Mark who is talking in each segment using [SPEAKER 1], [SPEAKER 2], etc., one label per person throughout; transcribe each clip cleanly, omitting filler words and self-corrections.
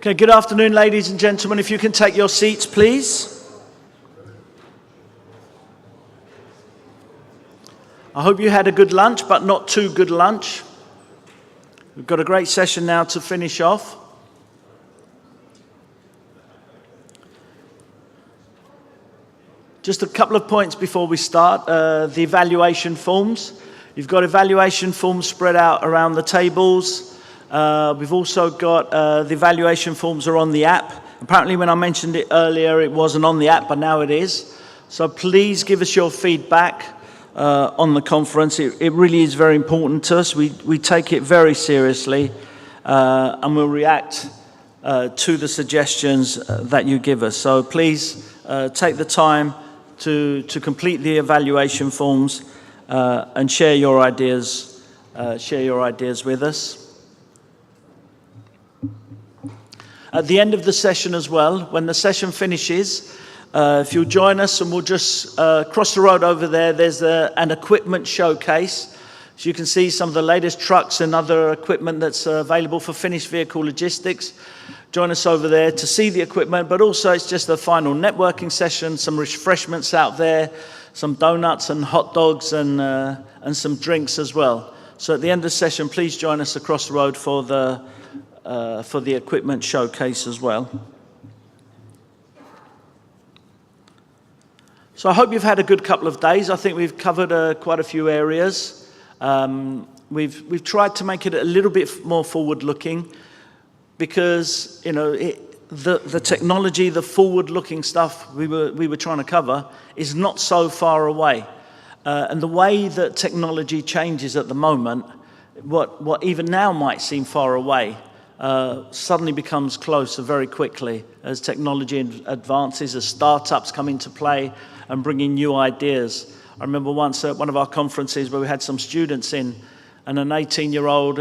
[SPEAKER 1] Okay, good afternoon, ladies and gentlemen. If you can take your seats, please. I hope you had a good lunch, but not too good lunch. We've got a great session now to finish off. Just a couple of points before we start. The evaluation forms. You've got evaluation forms spread out around the tables. We've also got the evaluation forms are on the app. Apparently when I mentioned it earlier, it wasn't on the app, but now it is. So please give us your feedback on the conference. It really is very important to us. We take it very seriously and we'll react to the suggestions that you give us. So please take the time to complete the evaluation forms and share your ideas with us. At the end of the session as well, when the session finishes, if you'll join us and we'll just cross the road over there, there's an equipment showcase. So you can see some of the latest trucks and other equipment that's available for finished vehicle logistics. Join us over there to see the equipment, but also it's just a final networking session, some refreshments out there, some donuts and hot dogs and some drinks as well. So at the end of the session, please join us across the road for the equipment showcase as well. So I hope you've had a good couple of days. I think we've covered quite a few areas. We've tried to make it a little bit more forward-looking because, you know, the technology, the forward-looking stuff we were trying to cover is not so far away. And the way that technology changes at the moment, what even now might seem far away, suddenly becomes closer very quickly as technology advances, as startups come into play and bring in new ideas. I remember once at one of our conferences where we had some students in, and an 18-year-old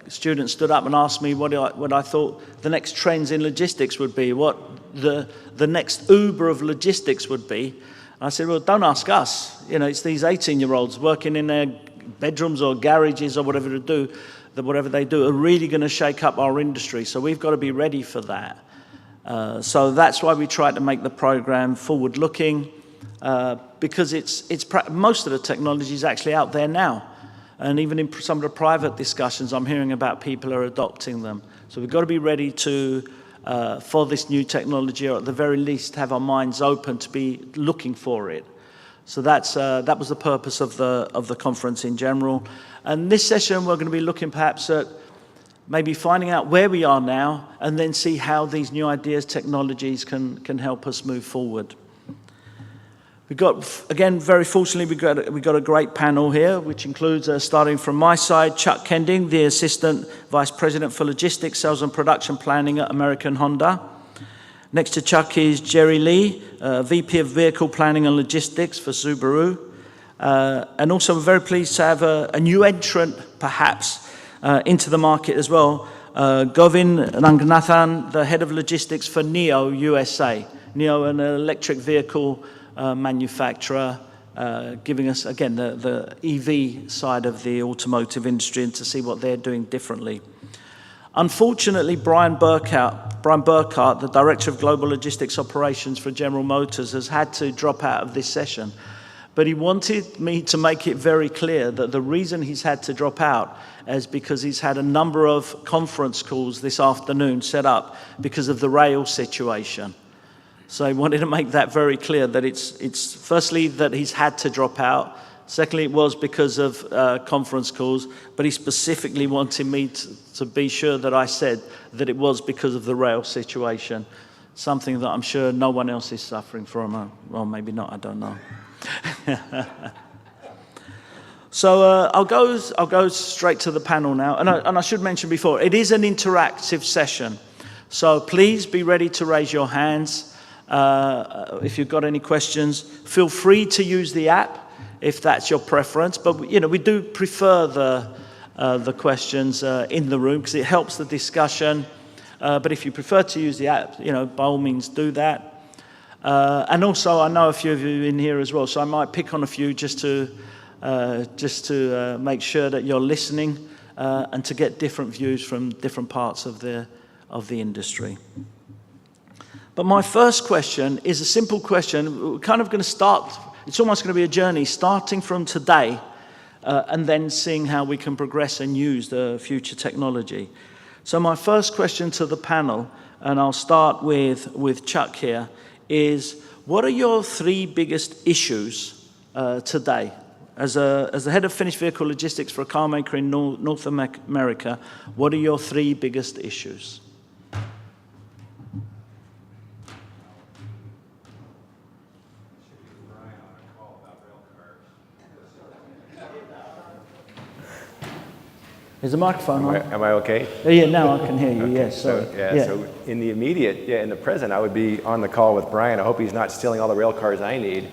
[SPEAKER 1] student stood up and asked me what I thought the next trends in logistics would be, what the next Uber of logistics would be. And I said, well, don't ask us. You know, it's these 18-year-olds working in their bedrooms or garages or whatever they do are really going to shake up our industry. So we've got to be ready for that. So that's why we try to make the program forward-looking, because most of the technology is actually out there now. And even in some of the private discussions, I'm hearing about people are adopting them. So we've got to be ready for this new technology, or at the very least have our minds open to be looking for it. So that was the purpose of the conference in general. And this session, we're going to be looking perhaps at maybe finding out where we are now and then see how these new ideas, technologies can help us move forward. We've got, again, very fortunately, we've got a great panel here, which includes, starting from my side, Chuck Kending, the Assistant Vice President for Logistics, Sales and Production Planning at American Honda. Next to Chuck is Jerry Lee, VP of Vehicle Planning and Logistics for Subaru. And also we're very pleased to have a new entrant, perhaps, into the market as well. Govind Ranganathan, the Head of Logistics for NIO USA. NIO, an electric vehicle manufacturer, giving us, again, the EV side of the automotive industry and to see what they're doing differently. Unfortunately, Brian Burkhart, the Director of Global Logistics Operations for General Motors, has had to drop out of this session. But he wanted me to make it very clear that the reason he's had to drop out is because he's had a number of conference calls this afternoon set up because of the rail situation. So I wanted to make that very clear, that it's firstly that he's had to drop out. Secondly, it was because of conference calls, but he specifically wanted me to be sure that I said that it was because of the rail situation, something that I'm sure no one else is suffering from. Well, maybe not, I don't know. So I'll go straight to the panel now, and I should mention before, it is an interactive session, so please be ready to raise your hands if you've got any questions. Feel free to use the app if that's your preference, but you know, we do prefer the questions in the room because it helps the discussion. But if you prefer to use the app, you know, by all means do that. And also, I know a few of you in here as well, so I might pick on a few just to make sure that you're listening and to get different views from different parts of the of the industry. But my first question is a simple question. We're kind of going to start, it's almost going to be a journey starting from today and then seeing how we can progress and use the future technology. So my first question to the panel, and I'll start with Chuck here, is what are your 3 biggest issues today? As the head of finished vehicle logistics for a car maker in North America, what are your 3 biggest issues? Is the microphone on?
[SPEAKER 2] Am I okay?
[SPEAKER 1] Yeah, now I can hear you. Okay. Yes.
[SPEAKER 2] So in the immediate, in the present, I would be on the call with Brian. I hope he's not stealing all the rail cars I need.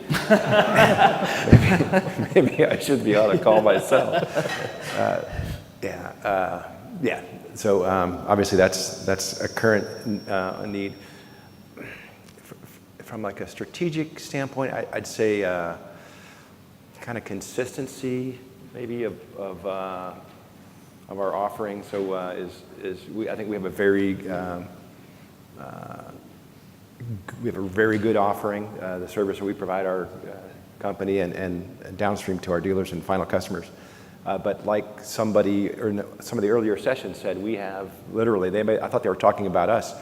[SPEAKER 2] maybe I should be on the call myself. So obviously that's a current need. From like a strategic standpoint, I'd say kind of consistency, maybe of our offering. So I think we have a very good offering. The service that we provide our company and downstream to our dealers and final customers. But like somebody or some of the earlier sessions said, we have literally. I thought they were talking about us.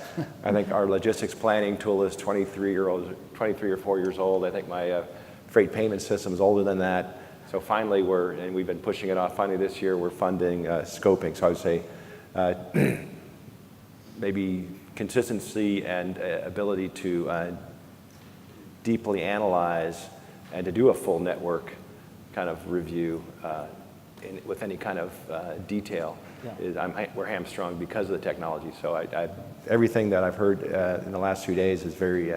[SPEAKER 2] I think our logistics planning tool is 23 or 4 years old. I think my freight payment system is older than that. So finally, we've been pushing it off. Finally, this year we're funding scoping. So I would say maybe consistency and ability to deeply analyze and to do a full network kind of review with any kind of detail. Yeah. We're hamstrung because of the technology. So everything that I've heard in the last few days is very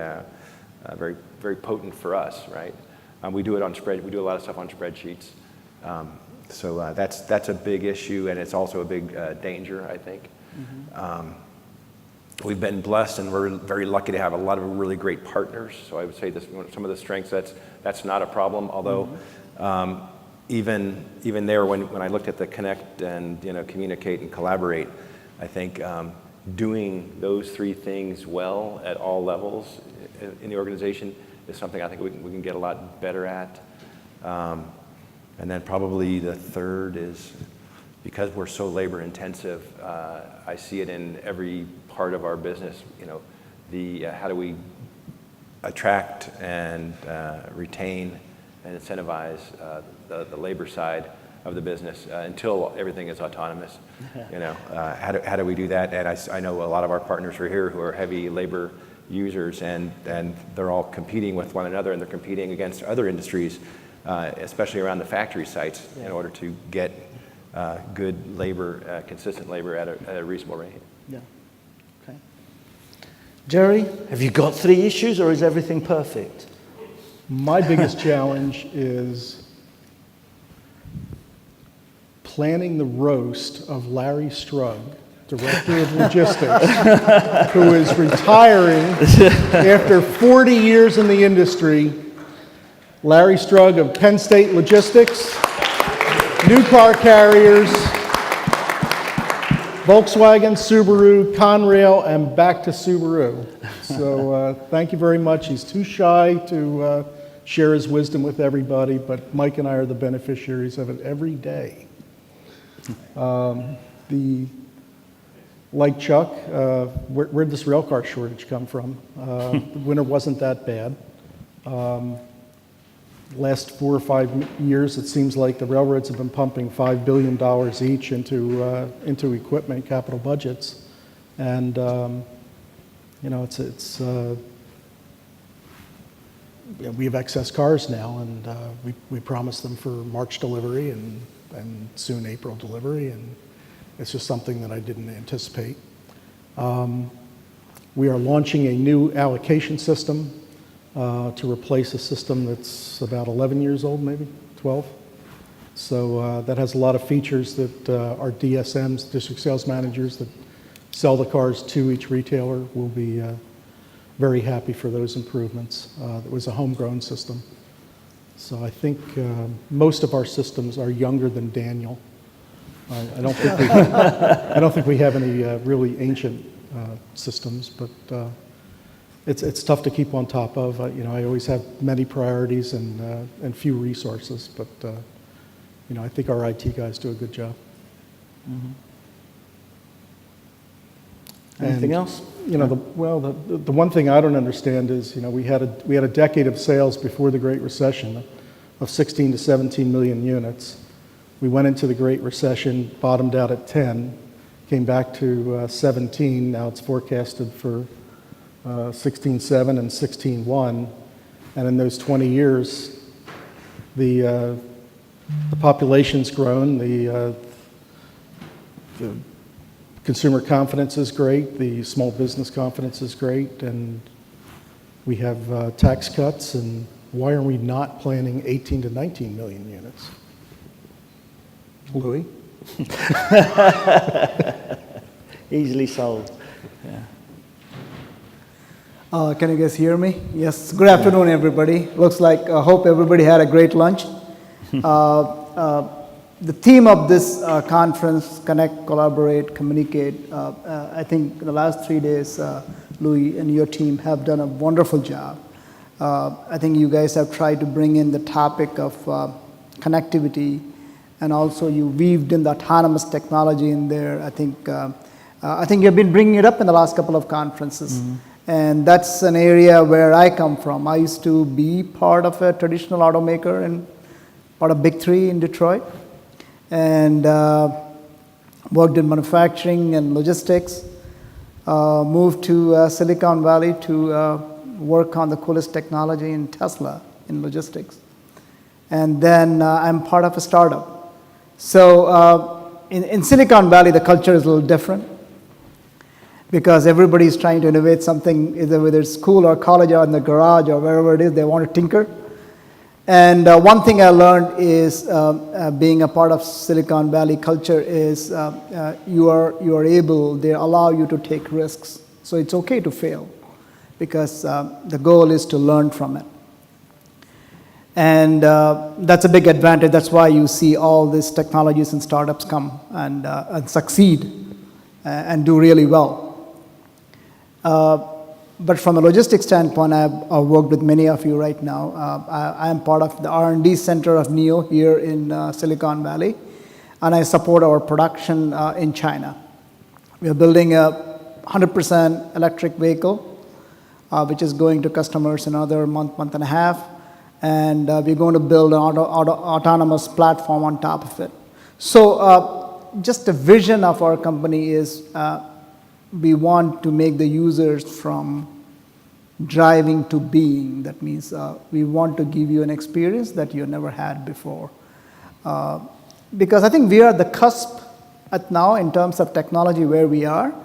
[SPEAKER 2] potent for us, right? We do it on we do a lot of stuff on spreadsheets. So that's a big issue, and it's also a big danger, I think. Mm-hmm. We've been blessed, and we're very lucky to have a lot of really great partners. So I would say some of the strengths, that's not a problem. Although even there, when I looked at the connect and communicate and collaborate, I think doing those 3 things well at all levels in the organization is something I think we can get a lot better at. And then probably the third is, because we're so labor intensive, I see it in every part of our business, how do we attract and retain and incentivize the labor side of the business until everything is autonomous. How do we do that? And I know a lot of our partners are here who are heavy labor users, and they're all competing with one another, and they're competing against other industries, especially around the factory sites, in order to get good labor, consistent labor at a reasonable rate.
[SPEAKER 1] Yeah. Okay. Jerry, have you got 3 issues, or is everything perfect?
[SPEAKER 3] My biggest challenge is planning the roast of Larry Strug, Director of Logistics, who is retiring after 40 years in the industry. Larry Strug of Penn State Logistics, new car carriers, Volkswagen, Subaru, Conrail, and back to Subaru. So thank you very much. He's too shy to share his wisdom with everybody, but Mike and I are the beneficiaries of it every day. Like Chuck, where'd this railcar shortage come from? The winter wasn't that bad. Last 4 or 5 years, it seems like the railroads have been pumping $5 billion each into equipment, capital budgets, and we have excess cars now, and we promised them for March delivery and soon April delivery, and it's just something that I didn't anticipate. We are launching a new allocation system to replace a system that's about 11 years old, maybe 12. So that has a lot of features that our DSMs, district sales managers that sell the cars to each retailer, will be very happy for those improvements. It was a homegrown system. So I think most of our systems are younger than Daniel. I don't think we have any really ancient systems, but it's tough to keep on top of. I always have many priorities and few resources, but I think our IT guys do a good job.
[SPEAKER 1] Mm-hmm. Anything else?
[SPEAKER 3] The one thing I don't understand is, we had a decade of sales before the Great Recession of 16 to 17 million units. We went into the Great Recession, bottomed out at 10, came back to 17. Now it's forecasted for 16.7 and 16.1, and in those 20 years, the population's grown, the consumer confidence is great, the small business confidence is great, and we have tax cuts, and why are we not planning 18 to 19 million units? Louis?
[SPEAKER 1] Easily sold. Yeah.
[SPEAKER 4] Can you guys hear me? Yes. Good afternoon, everybody. Looks like, I hope everybody had a great lunch. The theme of this conference, Connect, Collaborate, Communicate, I think the last 3 days, Louis and your team have done a wonderful job. I think you guys have tried to bring in the topic of connectivity, and also you weaved in the autonomous technology in there. I think you've been bringing it up in the last couple of conferences. Mm-hmm. And that's an area where I come from. I used to be part of a traditional automaker and part of Big Three in Detroit, and worked in manufacturing and logistics. Moved to Silicon Valley to work on the coolest technology in Tesla in logistics. And then I'm part of a startup. So in Silicon Valley, the culture is a little different, because everybody is trying to innovate something, either whether it's school or college or in the garage or wherever it is, they want to tinker. And one thing I learned is being a part of Silicon Valley culture is you are able, they allow you to take risks. So it's okay to fail, because the goal is to learn from it. And that's a big advantage. That's why you see all these technologies and startups come and succeed and do really well. But from a logistics standpoint, I've worked with many of you right now. I am part of the R&D center of NEO here in Silicon Valley, and I support our production in China. We are building a 100% electric vehicle, which is going to customers in another month and a half, and we're going to build an autonomous platform on top of it. So just the vision of our company is we want to make the users from driving to being. That means we want to give you an experience that you never had before. Because I think we are at the cusp at now in terms of technology where we are.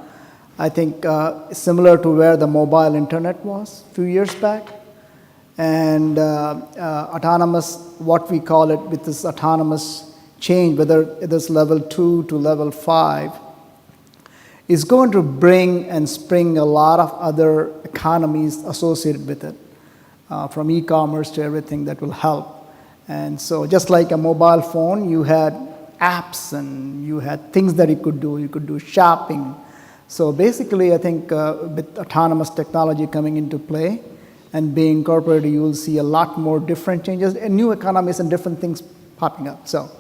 [SPEAKER 4] I think similar to where the mobile internet was a few years back. And autonomous, what we call it with this autonomous change, whether it is level 2 to level 5, is going to bring and spring a lot of other economies associated with it, from e-commerce to everything that will help. And so just like a mobile phone, you had apps and you had things that you could do shopping. So basically, I think with autonomous technology coming into play and being incorporated, you will see a lot more different changes and new economies and different things popping up. So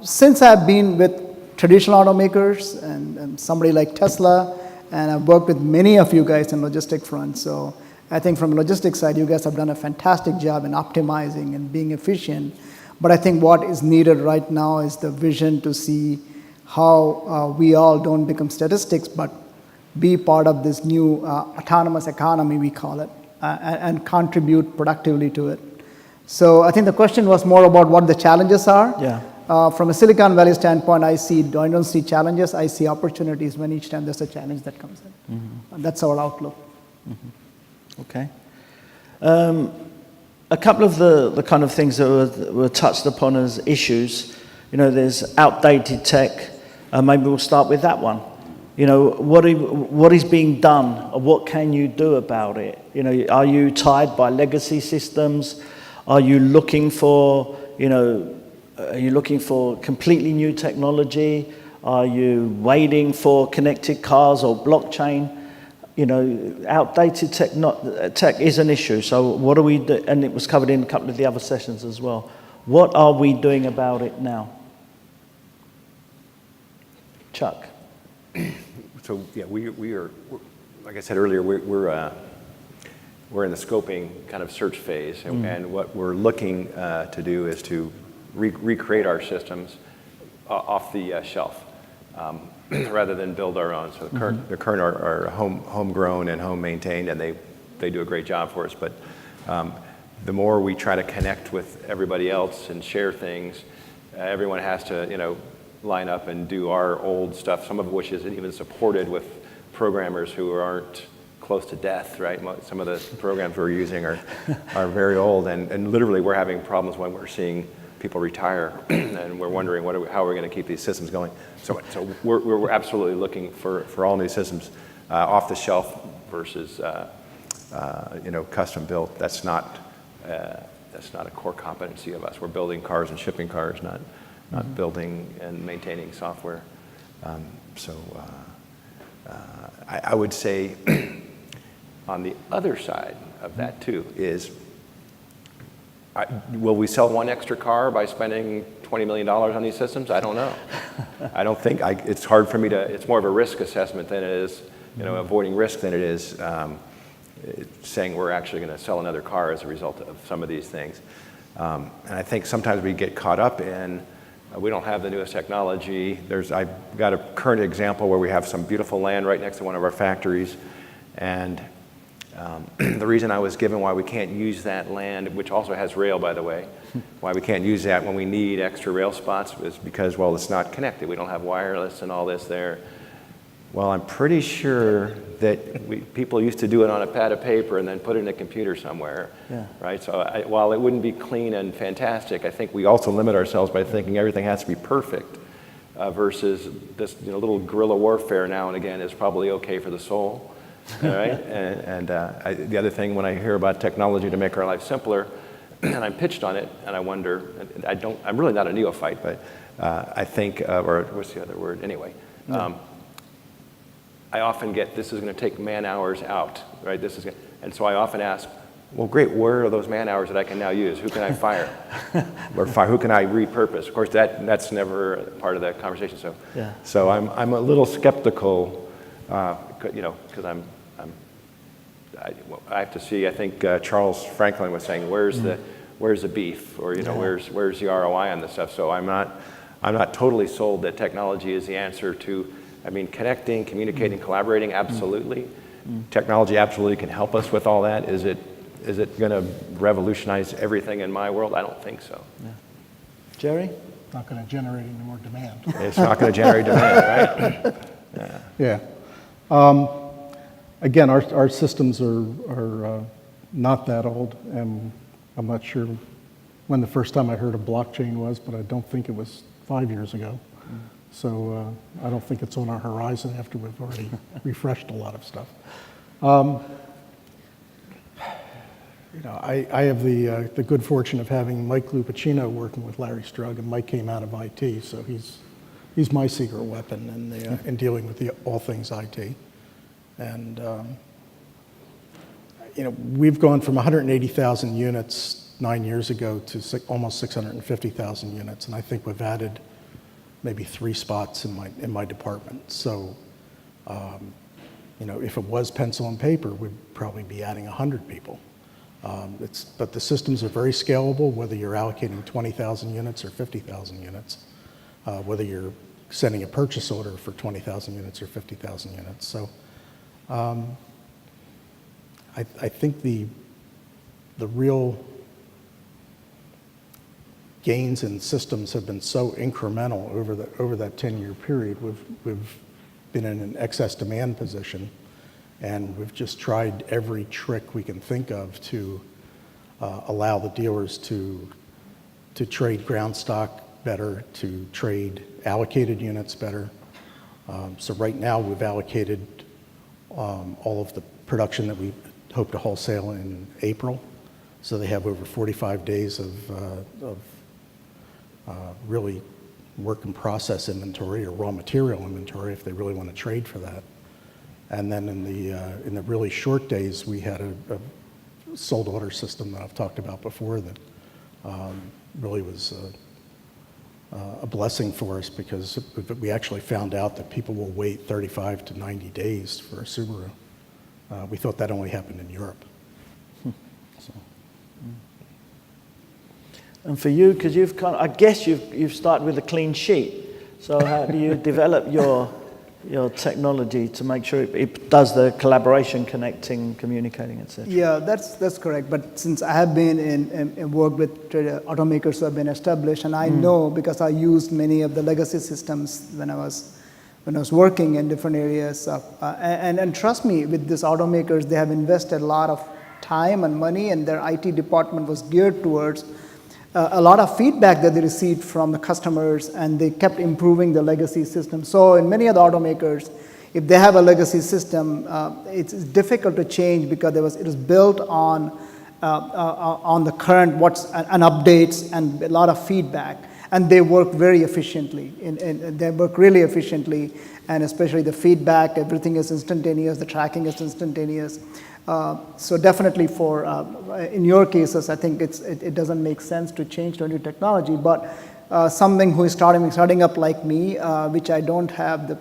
[SPEAKER 4] since I've been with traditional automakers and somebody like Tesla, and I've worked with many of you guys in logistic front. So I think from the logistics side, you guys have done a fantastic job in optimizing and being efficient. But I think what is needed right now is the vision to see how we all don't become statistics, but be part of this new autonomous economy, we call it, and contribute productively to it. So I think the question was more about what the challenges are.
[SPEAKER 1] Yeah.
[SPEAKER 4] From a Silicon Valley standpoint, I don't see challenges. I see opportunities when each time there's a challenge that comes in. Mm-hmm. And that's our outlook.
[SPEAKER 1] Mm-hmm. Okay. A couple of the kind of things that were touched upon as issues. There's outdated tech. Maybe we'll start with that one. What is being done, or what can you do about it? Are you tied by legacy systems? Are you looking for, completely new technology? Are you waiting for connected cars or blockchain? You know, outdated tech is an issue. So what are we do? And it was covered in a couple of the other sessions as well. What are we doing about it now? Chuck.
[SPEAKER 2] So yeah, we are, like I said earlier, we're in the scoping kind of search phase, and what we're looking to do is to recreate our systems off the shelf. Rather than build our own. So the current are homegrown and home maintained, and they do a great job for us. But the more we try to connect with everybody else and share things, everyone has to line up and do our old stuff. Some of which isn't even supported with programmers who aren't close to death. Right? Some of the programs we're using are very old, and literally we're having problems when we're seeing people retire, and we're wondering how are we going to keep these systems going. So we're absolutely looking for all new systems off the shelf versus custom built. That's not a core competency of us. We're building cars and shipping cars, not building and maintaining software. I would say on the other side of that too is, will we sell one extra car by spending $20 million on these systems? I don't know. I don't think, it's hard for me to, it's more of a risk assessment than it is, avoiding risk than it is saying we're actually going to sell another car as a result of some of these things. And I think sometimes we get caught up in, we don't have the newest technology. I've got a current example where we have some beautiful land right next to one of our factories, and the reason I was given why we can't use that land, which also has rail, by the way, why we can't use that when we need extra rail spots is because, well, it's not connected. We don't have wireless and all this there. Well, I'm pretty sure that people used to do it on a pad of paper and then put it in a computer somewhere, right? So while it wouldn't be clean and fantastic, I think we also limit ourselves by thinking everything has to be perfect versus this little guerrilla warfare now and again is probably okay for the soul. All right, and the other thing when I hear about technology to make our life simpler, and I'm pitched on it, and I wonder, I'm really not a neophyte, but I think, or what's the other word? Anyway, I often get this is going to take man hours out, right? And so I often ask, well, great, where are those man hours that I can now use? Who can I fire? Who can I repurpose? Of course, that's never part of the conversation. So I'm a little skeptical, because I have to see. I think Charles Franklin was saying, "Where's the beef?" Or where's the ROI on this stuff? So I'm not totally sold that technology is the answer to. I mean, connecting, communicating, collaborating, absolutely. Technology absolutely can help us with all that. Is it going to revolutionize everything in my world? I don't think so.
[SPEAKER 1] Yeah. Jerry?
[SPEAKER 3] Not going to generate any more demand.
[SPEAKER 2] It's not going to generate demand, right?
[SPEAKER 3] Yeah. Again, our systems are not that old, and I'm not sure when the first time I heard of blockchain was, but I don't think it was 5 years ago. So I don't think it's on our horizon after we've already refreshed a lot of stuff. I have the good fortune of having Mike Lupacino working with Larry Strug, and Mike came out of IT, so he's my secret weapon in dealing with all things IT. And we've gone from 180,000 units 9 years ago to almost 650,000 units, and I think we've added maybe 3 spots in my department. So, if it was pencil and paper, we'd probably be adding 100 people. But the systems are very scalable, whether you're allocating 20,000 units or 50,000 units, whether you're sending a purchase order for 20,000 units or 50,000 units. So, I think the real gains in systems have been so incremental over that 10-year period. We've been in an excess demand position, and we've just tried every trick we can think of to allow the dealers to trade ground stock better, to trade allocated units better. So right now we've allocated all of the production that we hope to wholesale in April. So they have over 45 days of really work in process inventory or raw material inventory if they really want to trade for that. And then in the really short days, we had a sold order system that I've talked about before that really was a blessing for us, because we actually found out that people will wait 35 to 90 days for a Subaru. We thought that only happened in Europe. So.
[SPEAKER 1] And for you, because I guess you've started with a clean sheet. So how do you develop your technology to make sure it does the collaboration, connecting, communicating, etc.?
[SPEAKER 4] Yeah, that's correct. But since I have been in work with automakers who have been established, and I know because I used many of the legacy systems when I was working in different areas. And trust me, with these automakers, they have invested a lot of time and money, and their IT department was geared towards a lot of feedback that they received from the customers, and they kept improving the legacy system. So in many of the automakers, if they have a legacy system, it's difficult to change because it was built on the current and updates and a lot of feedback, and they work very efficiently. And they work really efficiently, and especially the feedback, everything is instantaneous, the tracking is instantaneous. So definitely in your cases, I think it doesn't make sense to change to a new technology, but something who is starting up like me, which I don't have the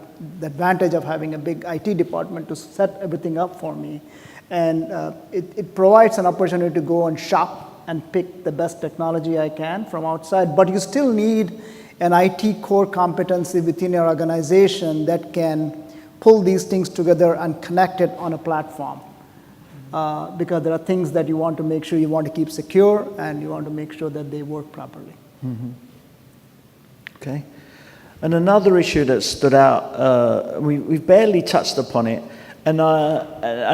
[SPEAKER 4] advantage of having a big IT department to set everything up for me. And it provides an opportunity to go and shop and pick the best technology I can from outside, but you still need an IT core competency within your organization that can pull these things together and connect it on a platform. Because there are things that you want to make sure you want to keep secure, and you want to make sure that they work properly.
[SPEAKER 1] Mm-hmm. Okay. And another issue that stood out, we've barely touched upon it, and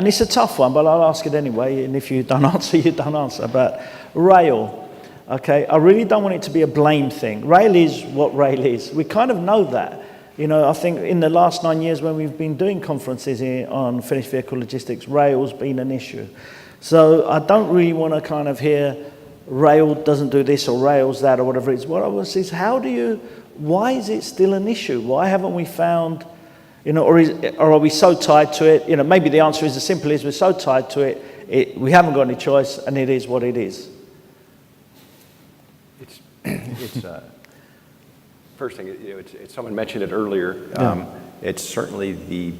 [SPEAKER 1] it's a tough one, but I'll ask it anyway, and if you don't answer, you don't answer. But rail, okay? I really don't want it to be a blame thing. Rail is what rail is. We kind of know that. You know, I think in the last 9 years when we've been doing conferences here on finished vehicle logistics, rail's been an issue. So I don't really want to kind of hear rail doesn't do this or rail's that or whatever it is. What I want to say is why is it still an issue? Why haven't we found, or are we so tied to it? Maybe the answer is as simple as we're so tied to it, we haven't got any choice, and it is what it is.
[SPEAKER 2] It's first thing, someone mentioned it earlier. It's certainly the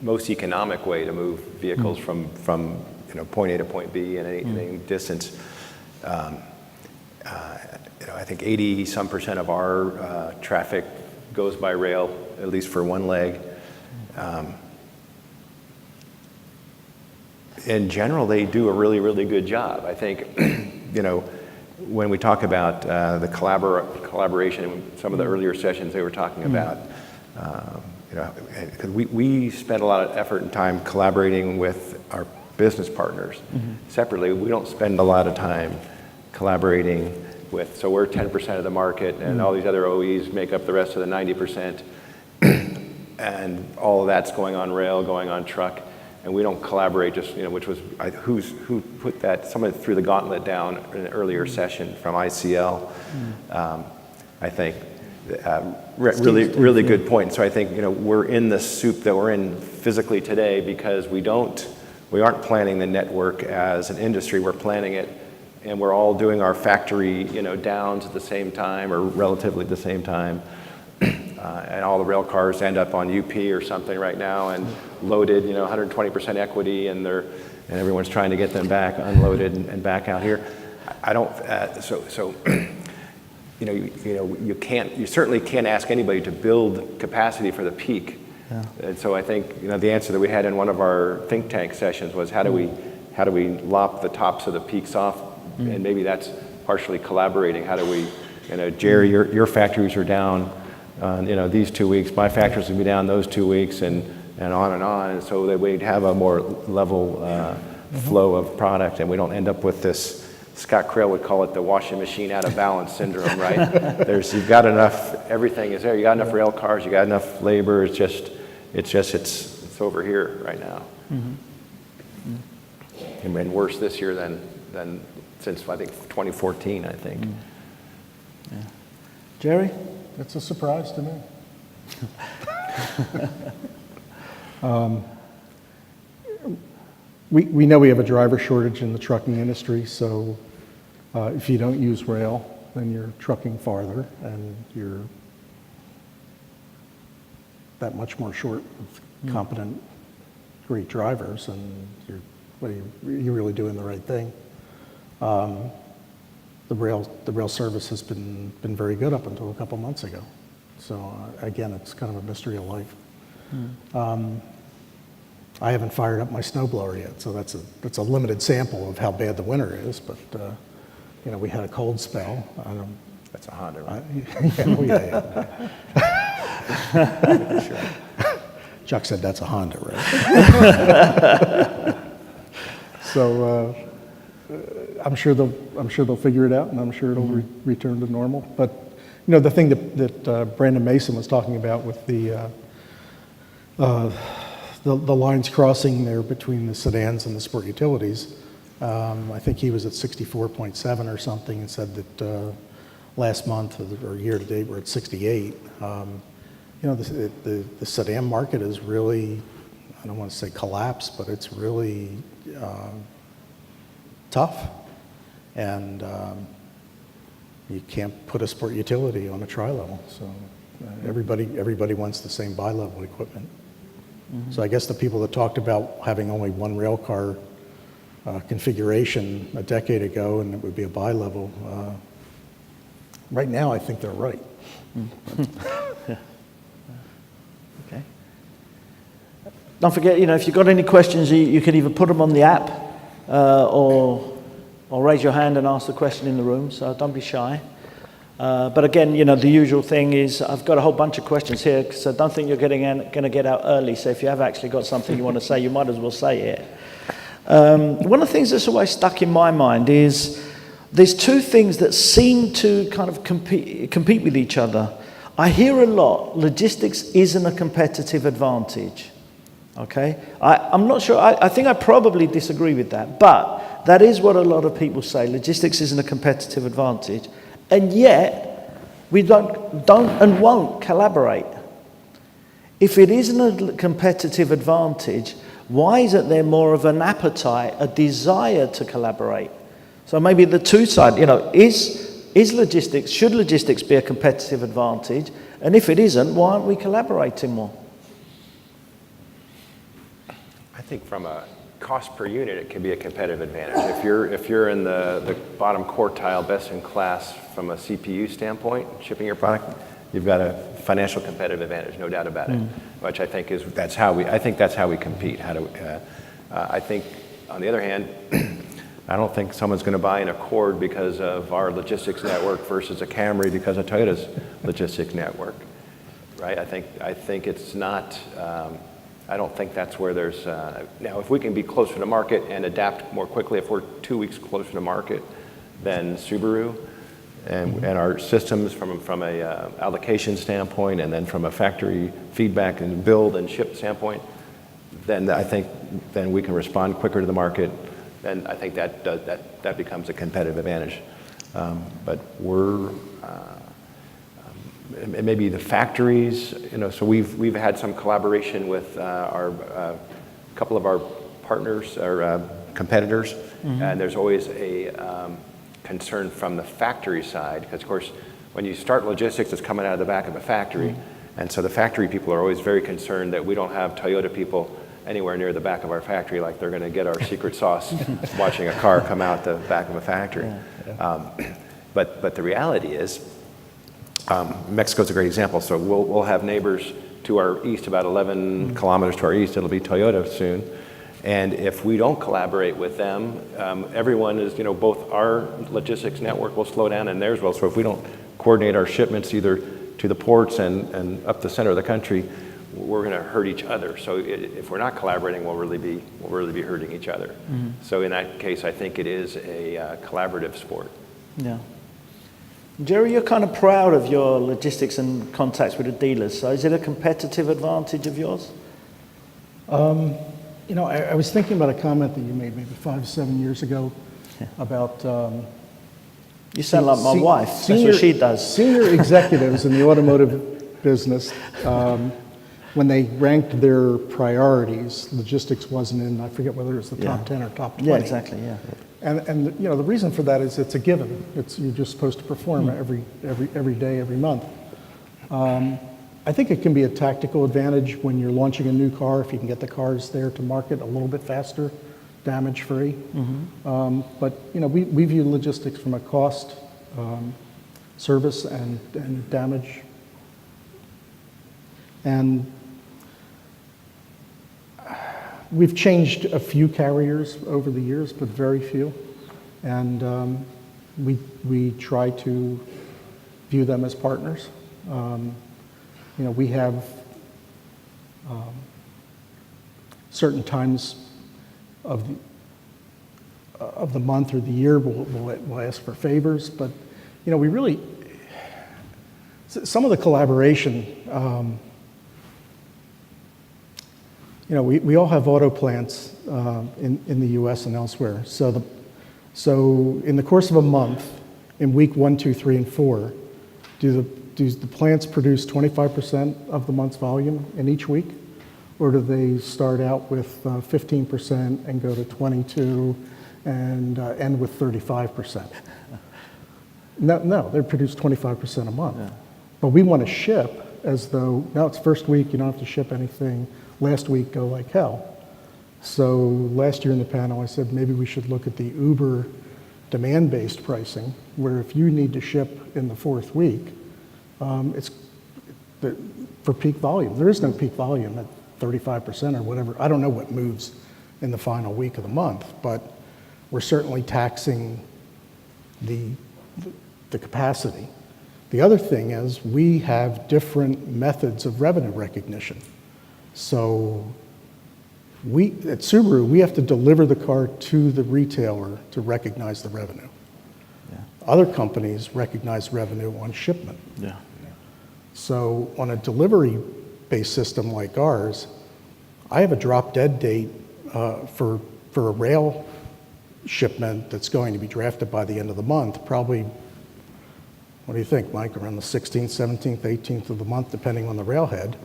[SPEAKER 2] most economic way to move vehicles from point A to point B in any distance. I think 80% of our traffic goes by rail, at least for one leg. In general, they do a really, really good job. I think, when we talk about the collaboration in some of the earlier sessions they were talking about, because we spend a lot of effort and time collaborating with our business partners. Separately, we don't spend a lot of time collaborating so we're 10% of the market, and all these other OEs make up the rest of the 90%, and all of that's going on rail, going on truck. And we don't collaborate which was, who put that, someone threw the gauntlet down in an earlier session from ICL, I think. Really good point. So I think, we're in the soup that we're in physically today because we aren't planning the network as an industry, we're planning it, and we're all doing our factory, downs at the same time or relatively at the same time. And all the rail cars end up on UP or something right now and loaded, 120% equity, and everyone's trying to get them back unloaded and back out here. I don't. You certainly can't ask anybody to build capacity for the peak. Yeah. And so I think the answer that we had in one of our think tank sessions was how do we lop the tops of the peaks off, and maybe that's partially collaborating. How do we, Jerry, your factories are down. These 2 weeks, my factories will be down those 2 weeks, and on and on, and so that we'd have a more level flow of product, and we don't end up with this. Scott Krell would call it the washing machine out of balance syndrome, right? You've got enough, everything is there. You got enough rail cars, you got enough labor. It's over here right now, and been worse this year than since I think 2014, I think.
[SPEAKER 1] Yeah. Jerry?
[SPEAKER 3] It's a surprise to me. We know we have a driver shortage in the trucking industry, so if you don't use rail, then you're trucking farther, and you're that much more short of competent, great drivers, and you're really doing the right thing. The rail service has been very good up until a couple months ago. So again, it's kind of a mystery of life. I haven't fired up my snowblower yet, so that's a limited sample of how bad the winter is. But you know, we had a cold spell.
[SPEAKER 2] That's a Honda, right?
[SPEAKER 3] Sure. Chuck said that's a Honda, right? So I'm sure they'll figure it out, and I'm sure it'll return to normal. But you know, the thing that Brandon Mason was talking about with the lines crossing there between the sedans and the sport utilities, I think he was at 64.7 or something, and said that last month or year to date we're at 68. You know, the sedan market is really, I don't want to say collapsed, but it's really tough, and you can't put a sport utility on a tri-level. So everybody wants the same bi-level equipment. So I guess the people that talked about having only one rail car configuration a decade ago, and it would be a bi-level, right now I think they're right.
[SPEAKER 1] Okay. Don't forget, you know, if you've got any questions, you can either put them on the app or raise your hand and ask the question in the room, so don't be shy. But again, you know, the usual thing is I've got a whole bunch of questions here, so don't think you're going to get out early. So if you have actually got something you want to say, you might as well say it. One of the things that's always stuck in my mind is there's two things that seem to kind of compete with each other. I hear a lot, logistics isn't a competitive advantage. Okay? I'm not sure, I think I probably disagree with that, but that is what a lot of people say. Logistics isn't a competitive advantage. And yet, we don't and won't collaborate. If it isn't a competitive advantage, why isn't there more of an appetite, a desire to collaborate? So maybe the two sides, you know, should logistics be a competitive advantage? And if it isn't, why aren't we collaborating more?
[SPEAKER 2] I think from a cost per unit, it can be a competitive advantage. If you're in the bottom quartile, best in class from a CPU standpoint, shipping your product, you've got a financial competitive advantage, no doubt about it. Which I think that's how we compete. I think on the other hand, I don't think someone's going to buy an Accord because of our logistics network versus a Camry because of Toyota's logistics network, right? I think it's not. I don't think that's where there's, now if we can be closer to market and adapt more quickly, if we're 2 weeks closer to market than Subaru, and our systems from a allocation standpoint, and then from a factory feedback and build and ship standpoint, then I think then we can respond quicker to the market, and I think that becomes a competitive advantage. But we're, maybe the factories, you know, so we've had some collaboration with our couple of our partners or competitors, and there's always a concern from the factory side, because of course when you start logistics, it's coming out of the back of a factory, and so the factory people are always very concerned that we don't have Toyota people anywhere near the back of our factory, like they're going to get our secret sauce watching a car come out the back of a factory. But the reality is, Mexico's a great example. So we'll have neighbors to our east, about 11 kilometers to our east. It'll be Toyota soon. And if we don't collaborate with them, everyone is, you know, both our logistics network will slow down and theirs will. So if we don't coordinate our shipments either to the ports and up the center of the country, we're going to hurt each other. So if we're not collaborating, we'll really be hurting each other. So in that case, I think it is a collaborative sport.
[SPEAKER 1] Yeah. Jerry, you're kind of proud of your logistics and contacts with the dealers. So is it a competitive advantage of yours?
[SPEAKER 3] You know, I was thinking about a comment that you made maybe 5-7 years ago about
[SPEAKER 1] You sound like my wife. That's
[SPEAKER 3] Senior-
[SPEAKER 1] what she does.
[SPEAKER 3] Senior executives in the automotive business, when they ranked their priorities, logistics wasn't in, I forget whether it was the top 10 or top 20.
[SPEAKER 1] Yeah, exactly, yeah.
[SPEAKER 3] And you know, the reason for that is it's a given. You're just supposed to perform every day, every month. I think it can be a tactical advantage when you're launching a new car, if you can get the cars there to market a little bit faster, damage-free. But you know, we view logistics from a cost, service, and damage. And we've changed a few carriers over the years, but very few. And we try to view them as partners. You know, we have certain times of the month or the year we'll ask for favors, but you know, we really, some of the collaboration, you know, we all have auto plants in the U.S. and elsewhere. So in the course of a month, in week 1, 2, 3, and 4, do the plants produce 25% of the month's volume in each week? Or do they start out with 15% and go to 22 and end with 35%? No, they produce 25% a month. Yeah. But we want to ship as though, now it's first week, you don't have to ship anything. Last week, go like hell. So last year in the panel, I said maybe we should look at the Uber demand-based pricing, where if you need to ship in the 4th week, it's for peak volume. There is no peak volume at 35% or whatever. I don't know what moves in the final week of the month, but we're certainly taxing the capacity. The other thing is we have different methods of revenue recognition. So at Subaru, we have to deliver the car to the retailer to recognize the revenue. Yeah. Other companies recognize revenue on shipment.
[SPEAKER 1] Yeah.
[SPEAKER 3] So on a delivery-based system like ours, I have a drop-dead date for a rail shipment that's going to be drafted by the end of the month, probably, what do you think, Mike, around the 16th, 17th, 18th of the month, depending on the railhead.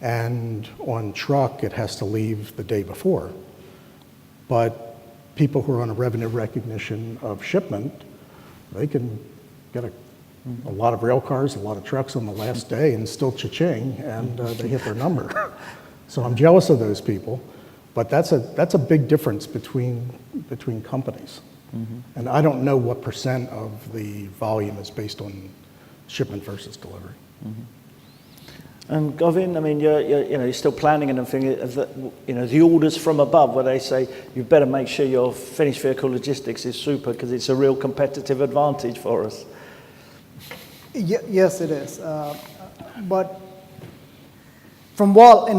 [SPEAKER 3] And on truck, it has to leave the day before. But people who are on a revenue recognition of shipment, they can get a lot of rail cars, a lot of trucks on the last day and still cha-ching, and they hit their number. So I'm jealous of those people, but that's a big difference between companies. And I don't know what percent of the volume is based on shipment versus delivery.
[SPEAKER 1] And Govin, I mean, you're still planning and everything. You know, the orders from above, where they say you better make sure your finished vehicle logistics is super because it's a real competitive advantage for us.
[SPEAKER 4] Yes, it is. But in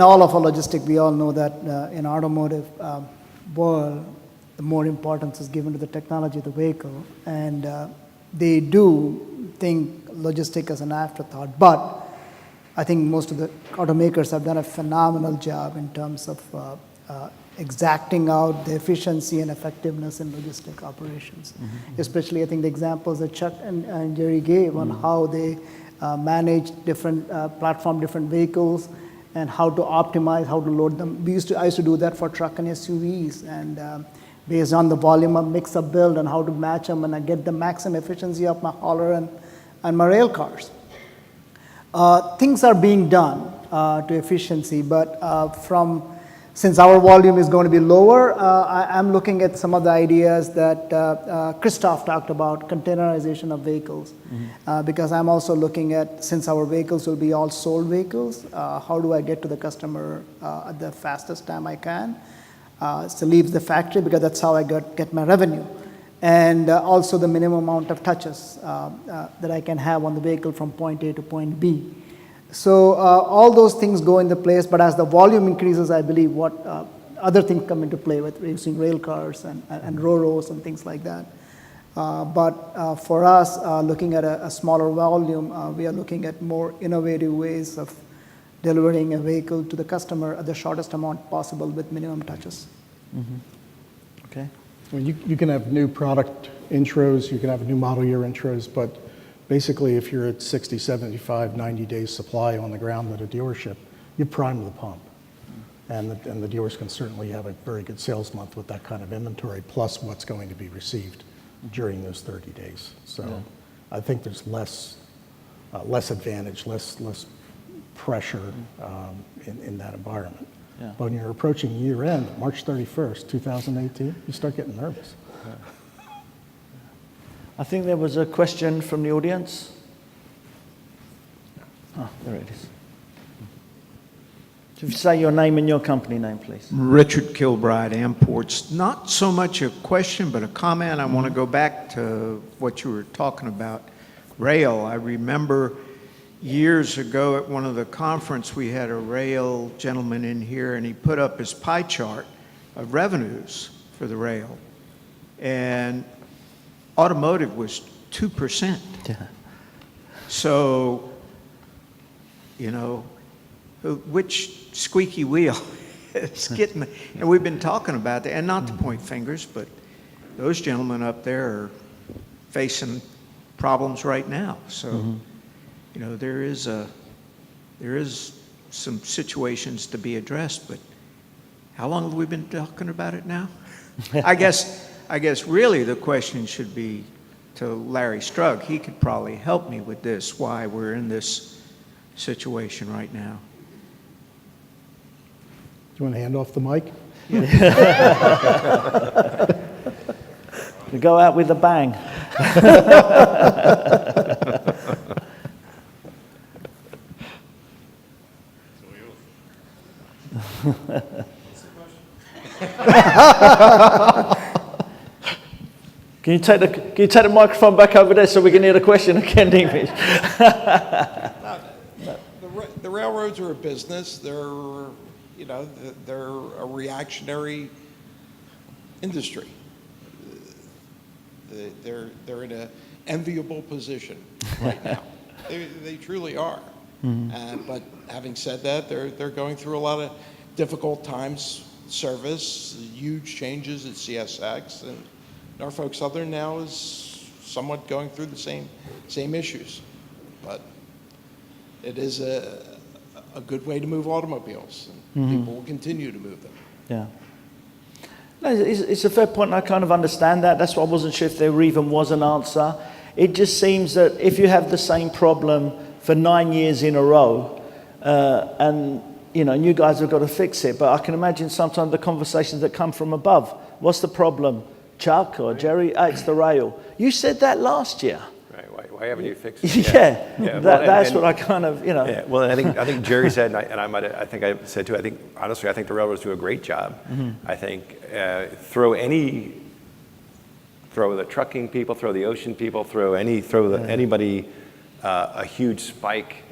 [SPEAKER 4] all of our logistics, we all know that in automotive world, the more importance is given to the technology of the vehicle, and they do think logistics as an afterthought. But I think most of the automakers have done a phenomenal job in terms of exacting out the efficiency and effectiveness in logistic operations. Especially, I think the examples that Chuck and Jerry gave on how they manage different platform, different vehicles, and how to optimize, how to load them. I used to do that for truck and SUVs, and based on the volume of mix-up build and how to match them, and I get the maximum efficiency of my hauler and my rail cars. Things are being done to efficiency, but since our volume is going to be lower, I'm looking at some of the ideas that Christoph talked about, containerization of vehicles, because I'm also looking at, since our vehicles will be all sold vehicles, how do I get to the customer at the fastest time I can? So leave the factory, because that's how I get my revenue. And also the minimum amount of touches that I can have on the vehicle from point A to point B. So all those things go into place, but as the volume increases, I believe what other things come into play with using rail cars and ro-ros and things like that. But for us, looking at a smaller volume, we are looking at more innovative ways of delivering a vehicle to the customer at the shortest amount possible with minimum touches.
[SPEAKER 1] Okay.
[SPEAKER 3] Well, you can have new product intros, you can have new model year intros, but basically if you're at 60, 75, 90 days supply on the ground at a dealership, you prime the pump. And the dealers can certainly have a very good sales month with that kind of inventory, plus what's going to be received during those 30 days. So I think there's less advantage, less pressure in that environment.
[SPEAKER 1] Yeah.
[SPEAKER 3] But when you're approaching year end, March 31st, 2018, you start getting nervous.
[SPEAKER 1] I think there was a question from the audience. Oh, there it is. If you say your name and your company name, please.
[SPEAKER 5] Richard Kilbride, Imports. Not so much a question, but a comment. I want to go back to what you were talking about, rail. I remember years ago at one of the conference, we had a rail gentleman in here, and he put up his pie chart of revenues for the rail. And automotive was 2%.
[SPEAKER 1] Yeah.
[SPEAKER 5] So, you know, which squeaky wheel is getting, and we've been talking about that, and not to point fingers, but those gentlemen up there are facing problems right now. So, you know, there is some situations to be addressed, but how long have we been talking about it now? I guess really the question should be to Larry Strug. He could probably help me with this, why we're in this situation right now.
[SPEAKER 3] Do you want to hand off the mic?
[SPEAKER 1] You go out with a bang. Can you take the microphone back over there so we can hear the question again, English?
[SPEAKER 6] The railroads are a business. They're a reactionary industry. They're in an enviable position right now. They truly are. But having said that, they're going through a lot of difficult times. Service, huge changes at CSX, and Norfolk Southern now is somewhat going through the same issues. But it is a good way to move automobiles, and people will continue to move them.
[SPEAKER 1] Yeah. No, it's a fair point, and I kind of understand that. That's why I wasn't sure if there even was an answer. It just seems that if you have the same problem for 9 years in a row, and you guys have got to fix it, but I can imagine sometimes the conversations that come from above. What's the problem, Chuck or Jerry? It's the rail. You said that last year.
[SPEAKER 2] Right. Why haven't you fixed it?
[SPEAKER 1] Yeah. That's what I kind of,
[SPEAKER 2] Yeah. Well, I think Jerry said, and I think I said too. I think the railroads do a great job. I think throw the trucking people, throw the ocean people, throw anybody a huge spike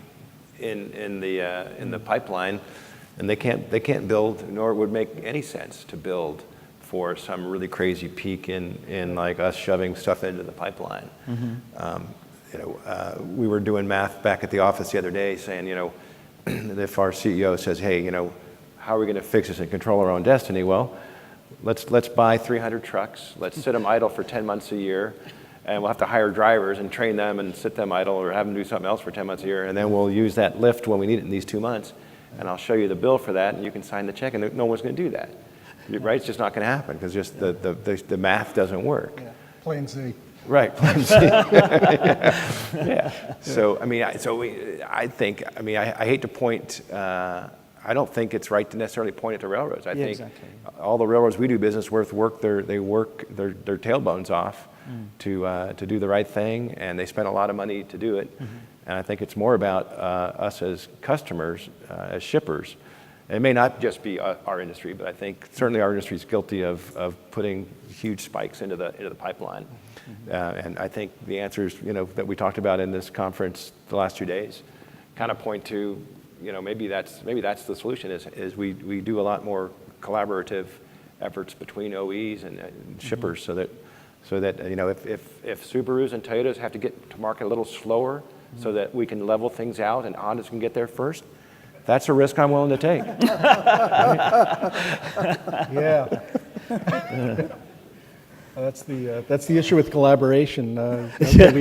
[SPEAKER 2] in the pipeline, and they can't build, nor it would make any sense to build for some really crazy peak in like us shoving stuff into the pipeline. We were doing math back at the office the other day, saying, if our CEO says, hey, how are we going to fix this and control our own destiny? Well, let's buy 300 trucks. Let's sit them idle for 10 months a year. And we'll have to hire drivers and train them and sit them idle or have them do something else for 10 months a year. And then we'll use that lift when we need it in these 2 months. And I'll show you the bill for that, and you can sign the check. And no one's going to do that. Right? It's just not going to happen because just the math doesn't work.
[SPEAKER 3] Yeah. Plan Z.
[SPEAKER 2] Right. Plan Z. Yeah. So, I hate to point, I don't think it's right to necessarily point it to railroads. I think
[SPEAKER 1] exactly.
[SPEAKER 2] All the railroads we do business with work their tailbones off to do the right thing, and they spend a lot of money to do it. And I think it's more about us as customers, as shippers. And it may not just be our industry, but I think certainly our industry is guilty of putting huge spikes into the pipeline. And I think the answers that we talked about in this conference the last 2 days kind of point to maybe that's the solution is we do a lot more collaborative efforts between OEs and shippers so that if Subarus and Toyotas have to get to market a little slower so that we can level things out and Hondas can get there first, that's a risk I'm willing to take.
[SPEAKER 3] Yeah. That's the issue with collaboration. Okay,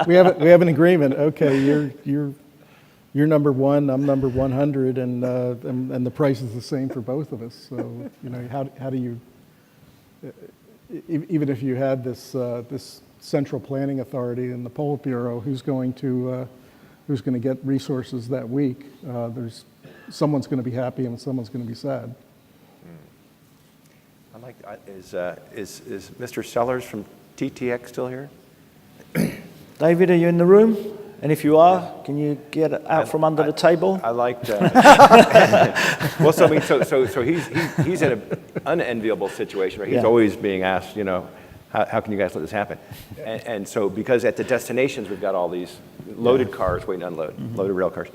[SPEAKER 3] we have an agreement. Okay, you're number one, I'm number 100, and the price is the same for both of us. So how do you, even if you had this central planning authority in the Politburo, who's going to get resources that week? Someone's going to be happy and someone's going to be sad.
[SPEAKER 2] Is Mr. Sellers from TTX still here?
[SPEAKER 1] David, are you in the room? And if you are, can you get out from under the table?
[SPEAKER 2] I liked. Well, so he's in an unenviable situation, right? He's always being asked, how can you guys let this happen? And so because at the destinations we've got all these loaded cars waiting to unload, loaded rail cars.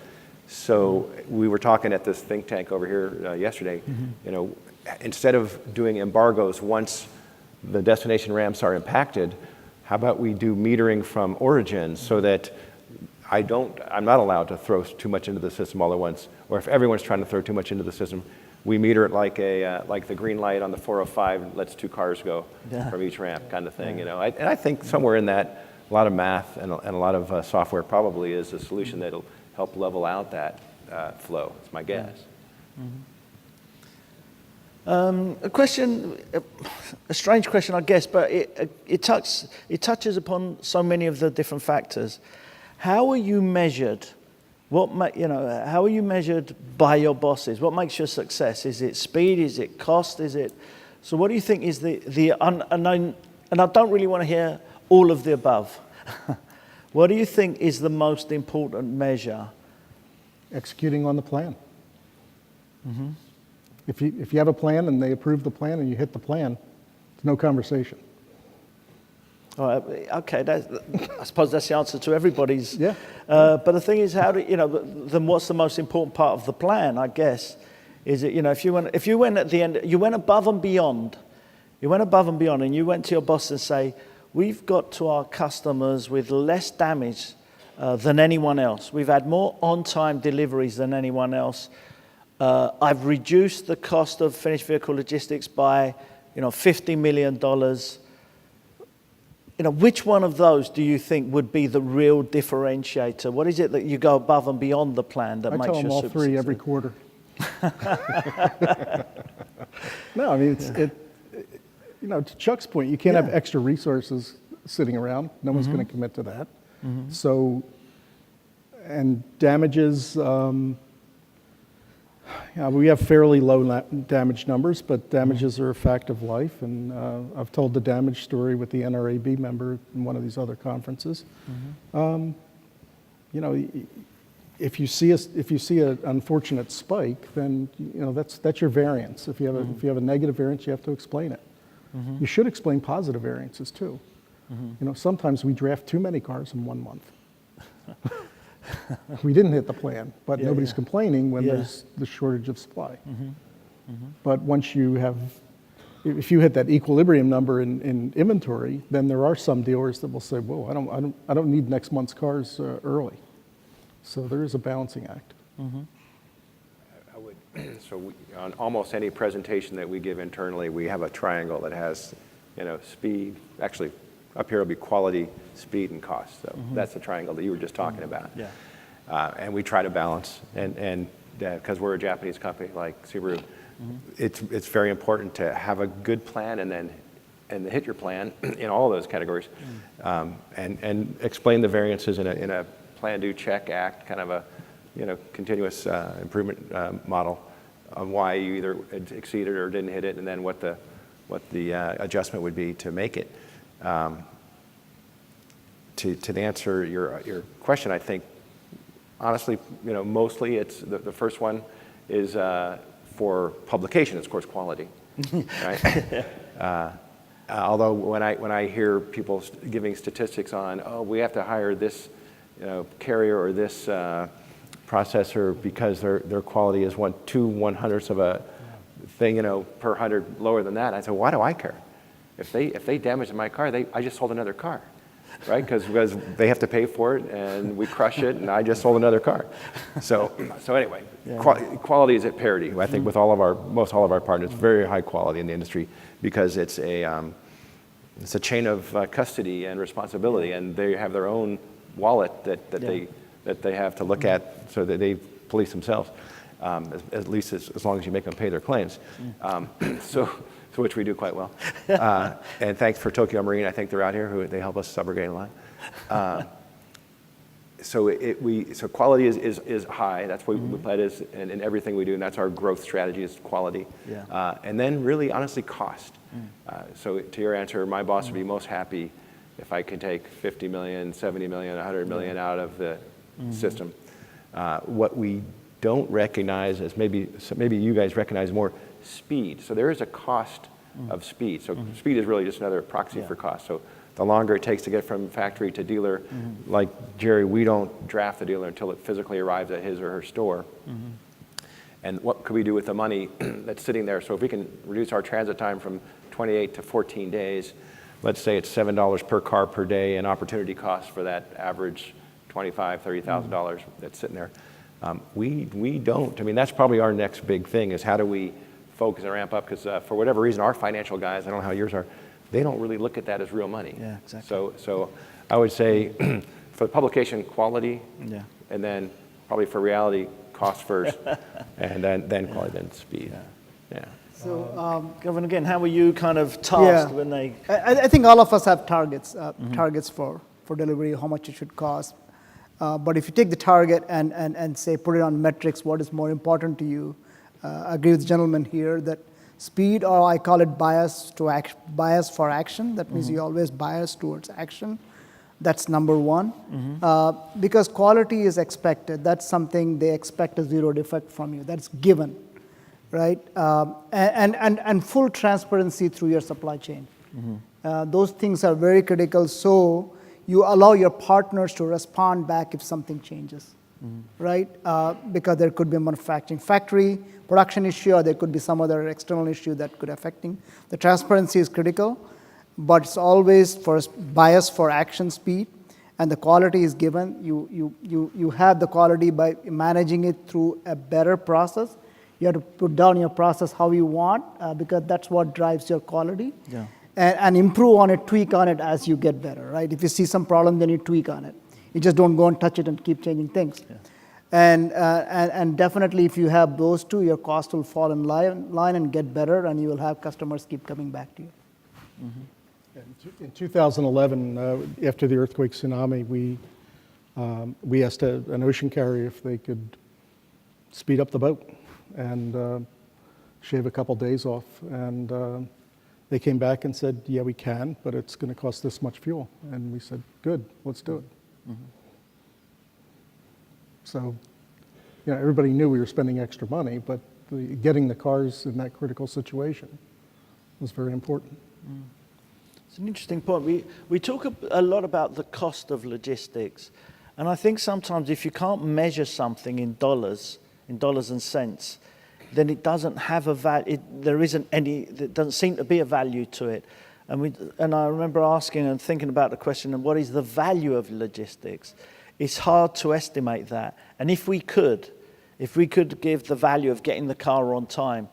[SPEAKER 2] So we were talking at this think tank over here yesterday. Instead of doing embargoes once the destination ramps are impacted, how about we do metering from origin so that I'm not allowed to throw too much into the system all at once, or if everyone's trying to throw too much into the system, we meter it like the green light on the 405 lets 2 cars go from each ramp kind of thing. And I think somewhere in that, a lot of math and a lot of software probably is a solution that'll help level out that flow. It's my guess.
[SPEAKER 1] A question, a strange question, I guess, but it touches upon so many of the different factors. How are you measured? How are you measured by your bosses? What makes your success? Is it speed? Is it cost? So what do you think is the unknown? And I don't really want to hear all of the above. What do you think is the most important measure?
[SPEAKER 3] Executing on the plan. If you have a plan and they approve the plan and you hit the plan, there's no conversation.
[SPEAKER 1] Okay, I suppose that's the answer to everybody's.
[SPEAKER 3] Yeah.
[SPEAKER 1] But the thing is, then what's the most important part of the plan? I guess is it if you went at the end, you went above and beyond. You went above and beyond, and you went to your boss and say, "We've got to our customers with less damage than anyone else. We've had more on-time deliveries than anyone else. I've reduced the cost of finished vehicle logistics by, $50 million." Which one of those do you think would be the real differentiator? What is it that you go above and beyond the plan that makes you
[SPEAKER 3] I tell them all three every quarter. No, I mean, to Chuck's point, you can't have extra resources sitting around. No one's going to commit to that. So, and damages, we have fairly low damage numbers, but damages are a fact of life. And I've told the damage story with the NRAB member in one of these other conferences. If you see an unfortunate spike, then that's your variance. If you have a negative variance, you have to explain it. You should explain positive variances too. Sometimes we draft too many cars in 1 month. We didn't hit the plan, but nobody's complaining when there's the shortage of supply. But once if you hit that equilibrium number in inventory, then there are some dealers that will say, "Whoa, I don't need next month's cars early." So there is a balancing act.
[SPEAKER 2] On almost any presentation that we give internally, we have a triangle that has, speed. Actually, up here will be quality, speed, and cost. So that's the triangle that you were just talking about. And we try to balance, and because we're a Japanese company like Subaru, it's very important to have a good plan and hit your plan in all those categories, and explain the variances in a plan, do, check, act, kind of a continuous improvement model on why you either exceeded or didn't hit it, and then what the adjustment would be to make it. To answer your question, I think honestly, mostly it's the first one is for publication. It's of course quality, right? Although when I hear people giving statistics on, we have to hire this carrier or this processor because their quality is 2/100ths of a thing, per 100 lower than that, I say, why do I care? If they damage my car, I just sold another car, right? Because they have to pay for it, and we crush it, and I just sold another car. So anyway, quality is at parity, I think, with most all of our partners. Very high quality in the industry because it's it's a chain of custody and responsibility, and they have their own wallet that they have to look at so that they police themselves, at least as long as you make them pay their claims. So which we do quite well. And thanks for Tokyo Marine. I think they're out here. They help us subrogate a lot. So quality is high. That's what we pledge is in everything we do, and that's our growth strategy is quality.
[SPEAKER 1] Yeah.
[SPEAKER 2] And then really, honestly, cost. So to your answer, my boss would be most happy if I could take 50 million, 70 million, 100 million out of the system. What we don't recognize is maybe you guys recognize more speed. So there is a cost of speed. So speed is really just another proxy for cost. So the longer it takes to get from factory to dealer, like Jerry, we don't draft the dealer until it physically arrives at his or her store. And what could we do with the money that's sitting there? So if we can reduce our transit time from 28 to 14 days, let's say it's $7 per car per day and opportunity cost for that average $25,000, $30,000 that's sitting there. We don't. I mean, that's probably our next big thing is how do we focus and ramp up? Because for whatever reason, our financial guys, I don't know how yours are, they don't really look at that as real money.
[SPEAKER 1] Yeah, exactly.
[SPEAKER 2] So I would say for publication, quality, and then probably for reality, cost first, and then quality, then speed. Yeah.
[SPEAKER 4] So,
[SPEAKER 1] Governor, again, how were you kind of tasked when they...
[SPEAKER 4] I think all of us have targets, targets for delivery, how much it should cost. But if you take the target and say, put it on metrics, what is more important to you? I agree with the gentleman here that speed, or I call it bias for action. That means you always bias towards action. That's number one. Because quality is expected. That's something they expect a zero defect from you. That's given, right? And full transparency through your supply chain. Those things are very critical. So you allow your partners to respond back if something changes, right? Because there could be a manufacturing factory production issue, or there could be some other external issue that could affecting. The transparency is critical, but it's always for bias for action speed, and the quality is given. You have the quality by managing it through a better process. You have to put down your process how you want, because that's what drives your quality.
[SPEAKER 1] Yeah.
[SPEAKER 4] And improve on it, tweak on it as you get better, right? If you see some problem, then you tweak on it. You just don't go and touch it and keep changing things. Yeah. And definitely, if you have those two, your cost will fall in line and get better, and you will have customers keep coming back to you.
[SPEAKER 3] In 2011, after the earthquake tsunami, we asked an ocean carrier if they could speed up the boat and shave a couple days off. And they came back and said, yeah, we can, but it's going to cost this much fuel. And we said, good, let's do it. So, everybody knew we were spending extra money, but getting the cars in that critical situation was very important.
[SPEAKER 1] It's an interesting point. We talk a lot about the cost of logistics, and I think sometimes if you can't measure something in dollars and cents, then it doesn't have a value. There doesn't seem to be a value to it. And I remember asking and thinking about the question of what is the value of logistics? It's hard to estimate that. And if we could give the value of getting the car on time,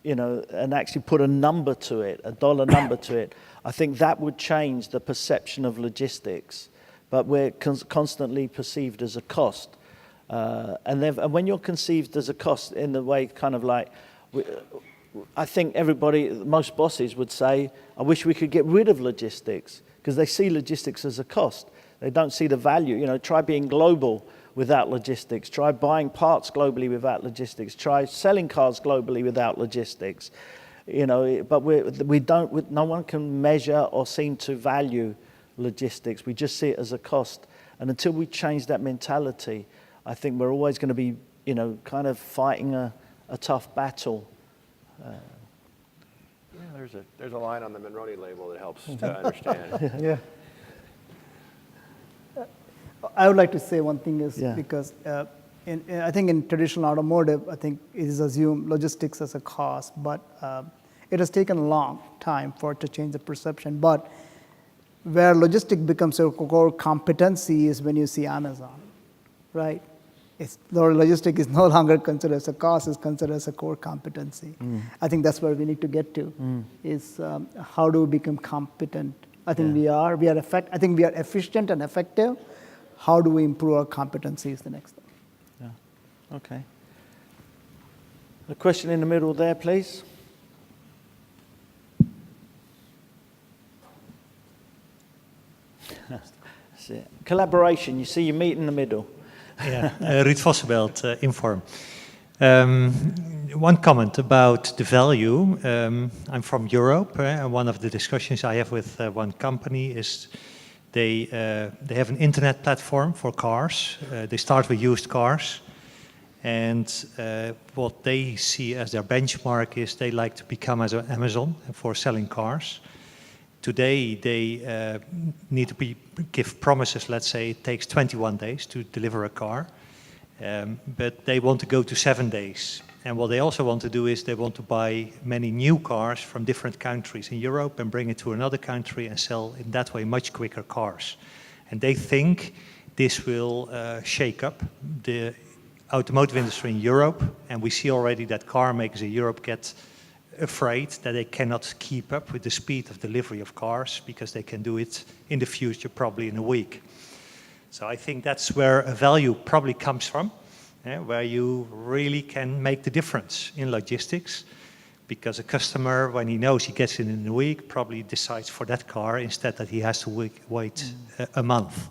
[SPEAKER 1] and actually put a number to it, a dollar number to it, I think that would change the perception of logistics. But we're constantly perceived as a cost. And when you're conceived as a cost in the way kind of like, I think most bosses would say, I wish we could get rid of logistics, because they see logistics as a cost. They don't see the value. Try being global without logistics. Try buying parts globally without logistics. Try selling cars globally without logistics. But we don't. No one can measure or seem to value logistics. We just see it as a cost. And until we change that mentality, I think we're always going to be, kind of fighting a tough battle.
[SPEAKER 2] There's a line on the Monroney label that helps to understand.
[SPEAKER 3] Yeah.
[SPEAKER 4] I would like to say one thing is,
[SPEAKER 1] Yeah.
[SPEAKER 4] because I think in traditional automotive, I think it is assumed logistics as a cost, but it has taken a long time for it to change the perception. But where logistics becomes a core competency is when you see Amazon, right? logistics is no longer considered as a cost, it's considered as a core competency. I think that's where we need to get to, is how do we become competent? I think we are efficient and effective. How do we improve our competency is the next thing.
[SPEAKER 1] Yeah, okay. A question in the middle there, please. That's it. Collaboration, you see, you meet in the middle.
[SPEAKER 7] Yeah, Ruud Vossenbelt, Inform. One comment about the value. I'm from Europe, and one of the discussions I have with one company is they have an internet platform for cars. They start with used cars, and what they see as their benchmark is they like to become as an Amazon for selling cars. Today, they need to give promises. Let's say it takes 21 days to deliver a car, but they want to go to 7 days. And what they also want to do is they want to buy many new cars from different countries in Europe and bring it to another country and sell in that way much quicker cars. And they think this will shake up the automotive industry in Europe. And we see already that car makers in Europe get afraid that they cannot keep up with the speed of delivery of cars because they can do it in the future probably in a week. So I think that's where a value probably comes from, where you really can make the difference in logistics, because a customer, when he knows he gets it in a week, probably decides for that car instead that he has to wait a month.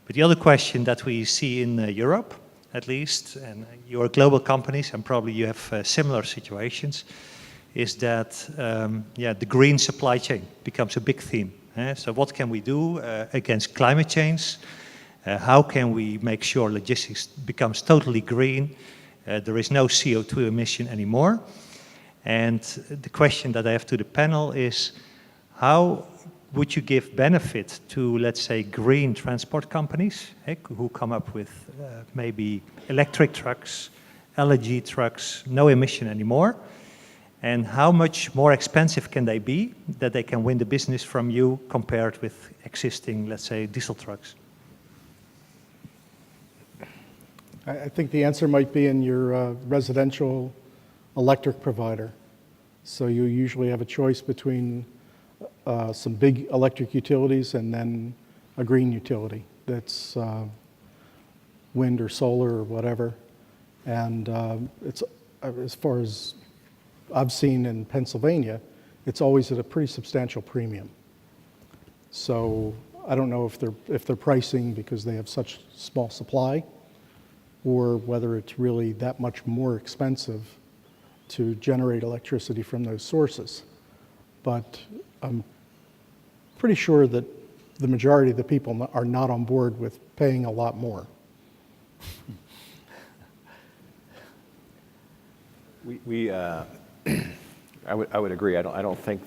[SPEAKER 7] But the other question that we see in Europe, at least, and you're global companies and probably you have similar situations, is that the green supply chain becomes a big theme. So what can we do against climate change? How can we make sure logistics becomes totally green? There is no CO2 emission anymore. And the question that I have to the panel is, how would you give benefit to, let's say, green transport companies who come up with maybe electric trucks, LNG trucks, no emission anymore? And how much more expensive can they be that they can win the business from you compared with existing, let's say, diesel trucks?
[SPEAKER 3] I think the answer might be in your residential electric provider. So you usually have a choice between some big electric utilities and then a green utility that's wind or solar or whatever. And it's, as far as I've seen in Pennsylvania, it's always at a pretty substantial premium. So I don't know if they're pricing because they have such small supply, or whether it's really that much more expensive to generate electricity from those sources. But I'm pretty sure that the majority of the people are not on board with paying a lot more.
[SPEAKER 2] I would agree. I don't think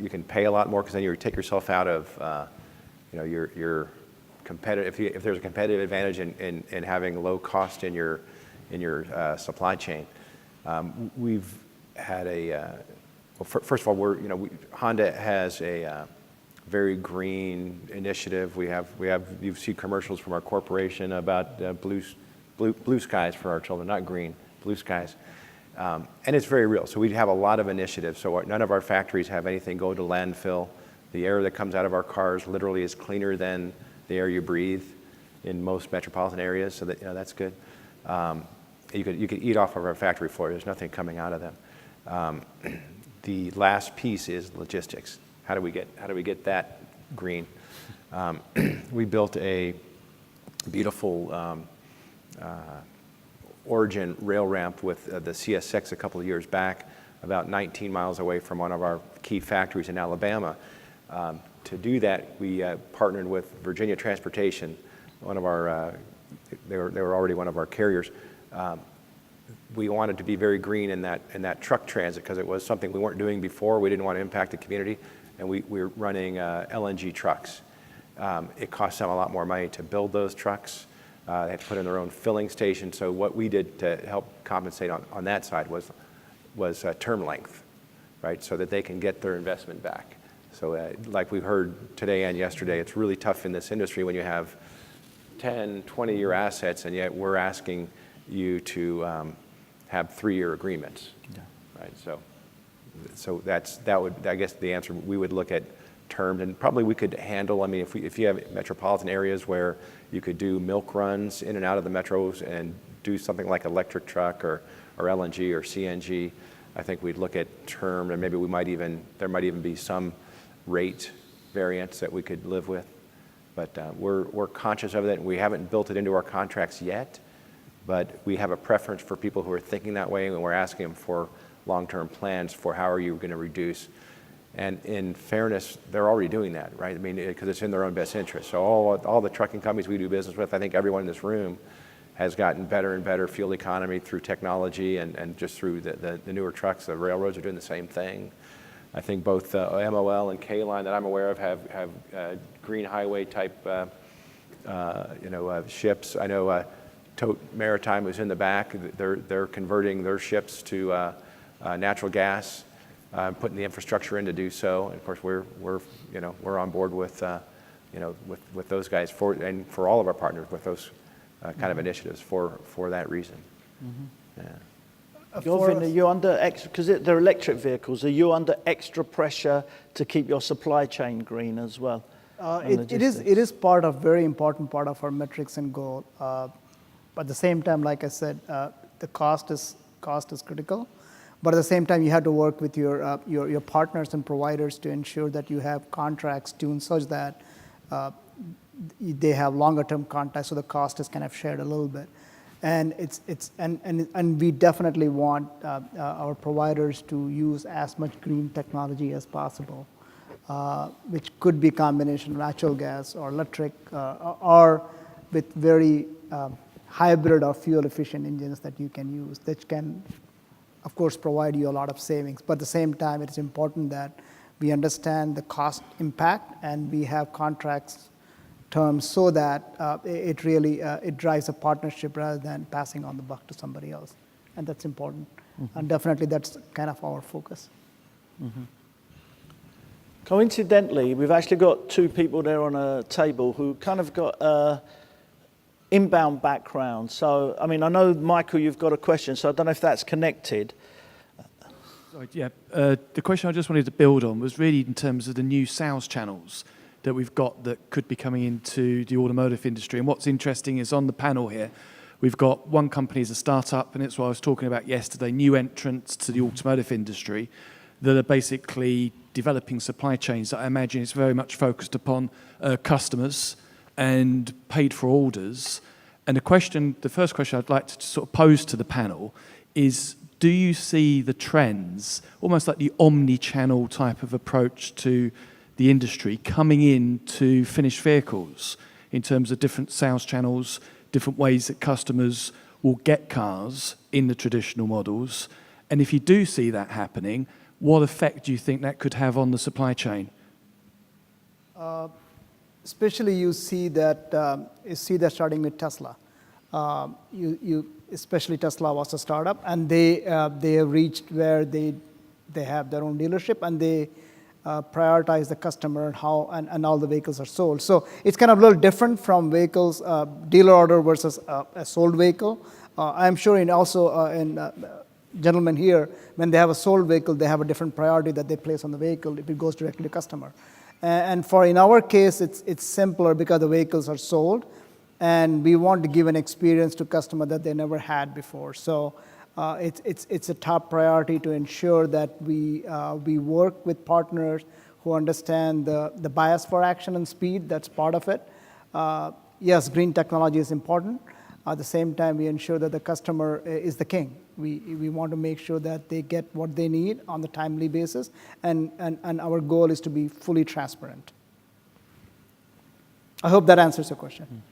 [SPEAKER 2] you can pay a lot more, because then you take yourself out of your competitive. If there's a competitive advantage in having low cost in your supply chain. We've had first of all, Honda has a very green initiative. You see commercials from our corporation about blue skies for our children, not green, blue skies. And it's very real. So we have a lot of initiatives. So none of our factories have anything go to landfill. The air that comes out of our cars literally is cleaner than the air you breathe in most metropolitan areas. So that's good. You could eat off of our factory floor. There's nothing coming out of them. The last piece is logistics. How do we get that green? We built a beautiful Origin rail ramp with the CS6 a couple of years back, about 19 miles away from one of our key factories in Alabama. To do that, we partnered with Virginia Transportation, one of our, they were already one of our carriers. We wanted to be very green in that truck transit, because it was something we weren't doing before. We didn't want to impact the community, and we were running LNG trucks. It cost them a lot more money to build those trucks. They had to put in their own filling station. So what we did to help compensate on that side was term length, right? So that they can get their investment back. So like we heard today and yesterday, it's really tough in this industry when you have 10, 20-year assets, and yet we're asking you to have 3-year agreements, right? So that would, I guess the answer, we would look at terms, and probably we could handle, I mean, if you have metropolitan areas where you could do milk runs in and out of the metros and do something like electric truck or LNG or CNG, I think we'd look at term, and maybe there might even be some rate variance that we could live with. But we're conscious of it, and we haven't built it into our contracts yet, but we have a preference for people who are thinking that way, and we're asking them for long-term plans for how are you going to reduce. And in fairness, they're already doing that, right? I mean, because it's in their own best interest. So all the trucking companies we do business with, I think everyone in this room has gotten better and better fuel economy through technology and just through the newer trucks. The railroads are doing the same thing. I think both MOL and K-Line that I'm aware of have green highway type ships. I know Tote Maritime was in the back. They're converting their ships to natural gas, putting the infrastructure in to do so. And of course, we're on board with with those guys for all of our partners with those kind of initiatives for that reason. Yeah.
[SPEAKER 1] Govin, are you under extra, because they're electric vehicles, are you under extra pressure to keep your supply chain green as well?
[SPEAKER 4] It is very important part of our metrics and goal. But at the same time, like I said, the cost is critical. But at the same time, you have to work with your partners and providers to ensure that you have contracts tuned such that they have longer term contracts, so the cost is kind of shared a little bit. And and we definitely want our providers to use as much green technology as possible, which could be a combination of natural gas or electric, or with very hybrid or fuel efficient engines that you can use, that can, of course, provide you a lot of savings. But at the same time, it is important that we understand the cost impact and we have contracts terms so that it really it drives a partnership rather than passing on the buck to somebody else, and that's important. And definitely that's kind of our focus.
[SPEAKER 1] Coincidentally, we've actually got two people there on a table who kind of got inbound background. So, I mean, I know, Michael, you've got a question, so I don't know if that's connected.
[SPEAKER 8] Sorry, yeah. The question I just wanted to build on was really in terms of the new sales channels that we've got that could be coming into the automotive industry. And what's interesting is on the panel here, we've got one company as a startup, and it's what I was talking about yesterday, new entrants to the automotive industry that are basically developing supply chains that I imagine is very much focused upon customers and paid for orders. And the first question I'd like to sort of pose to the panel is, do you see the trends, almost like the omni-channel type of approach to the industry coming into finished vehicles in terms of different sales channels, different ways that customers will get cars in the traditional models? And if you do see that happening, what effect do you think that could have on the supply chain?
[SPEAKER 4] Especially you see that starting with Tesla. Especially Tesla was a startup, and they have reached where they have their own dealership, and they prioritize the customer and how and all the vehicles are sold. So it's kind of a little different from vehicles, dealer order versus a sold vehicle. I'm sure gentlemen here, when they have a sold vehicle, they have a different priority that they place on the vehicle if it goes directly to customer. And in our case, it's simpler because the vehicles are sold, and we want to give an experience to customer that they never had before. So it's a top priority to ensure that we work with partners who understand the bias for action and speed. That's part of it. Yes, green technology is important. At the same time, we ensure that the customer is the king. We want to make sure that they get what they need on the timely basis, and our goal is to be fully transparent. I hope that answers your question.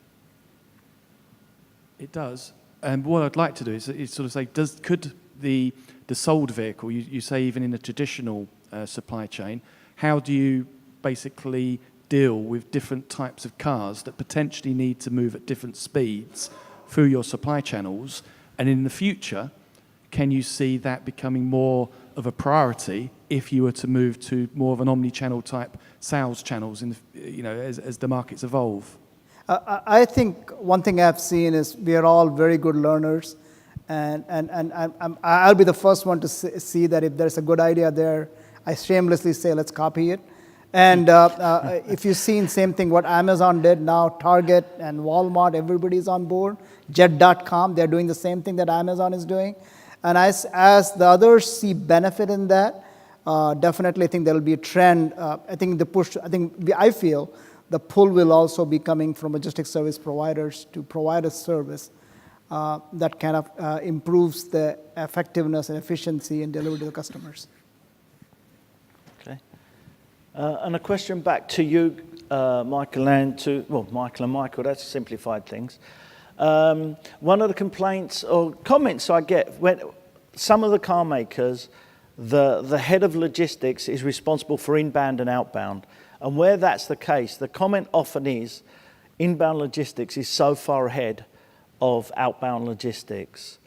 [SPEAKER 8] It does. And what I'd like to do is sort of say, could the sold vehicle, you say even in the traditional supply chain, how do you basically deal with different types of cars that potentially need to move at different speeds through your supply channels? And in the future, can you see that becoming more of a priority if you were to move to more of an omni-channel type sales channels as the markets evolve?
[SPEAKER 4] I think one thing I've seen is we are all very good learners, and I'll be the first one to see that if there's a good idea there, I shamelessly say, let's copy it. And if you've seen same thing what Amazon did, now Target and Walmart, everybody's on board. Jet.com, they're doing the same thing that Amazon is doing. And as the others see benefit in that, definitely I think there will be a trend. I think the push, I feel the pull will also be coming from logistics service providers to provide a service that kind of improves the effectiveness and efficiency and delivery to the customers.
[SPEAKER 1] Okay. And a question back to you, Michael, and Michael, that's simplified things. One of the complaints or comments I get when some of the car makers, the head of logistics is responsible for inbound and outbound. And where that's the case, the comment often is inbound logistics is so far ahead of outbound logistics.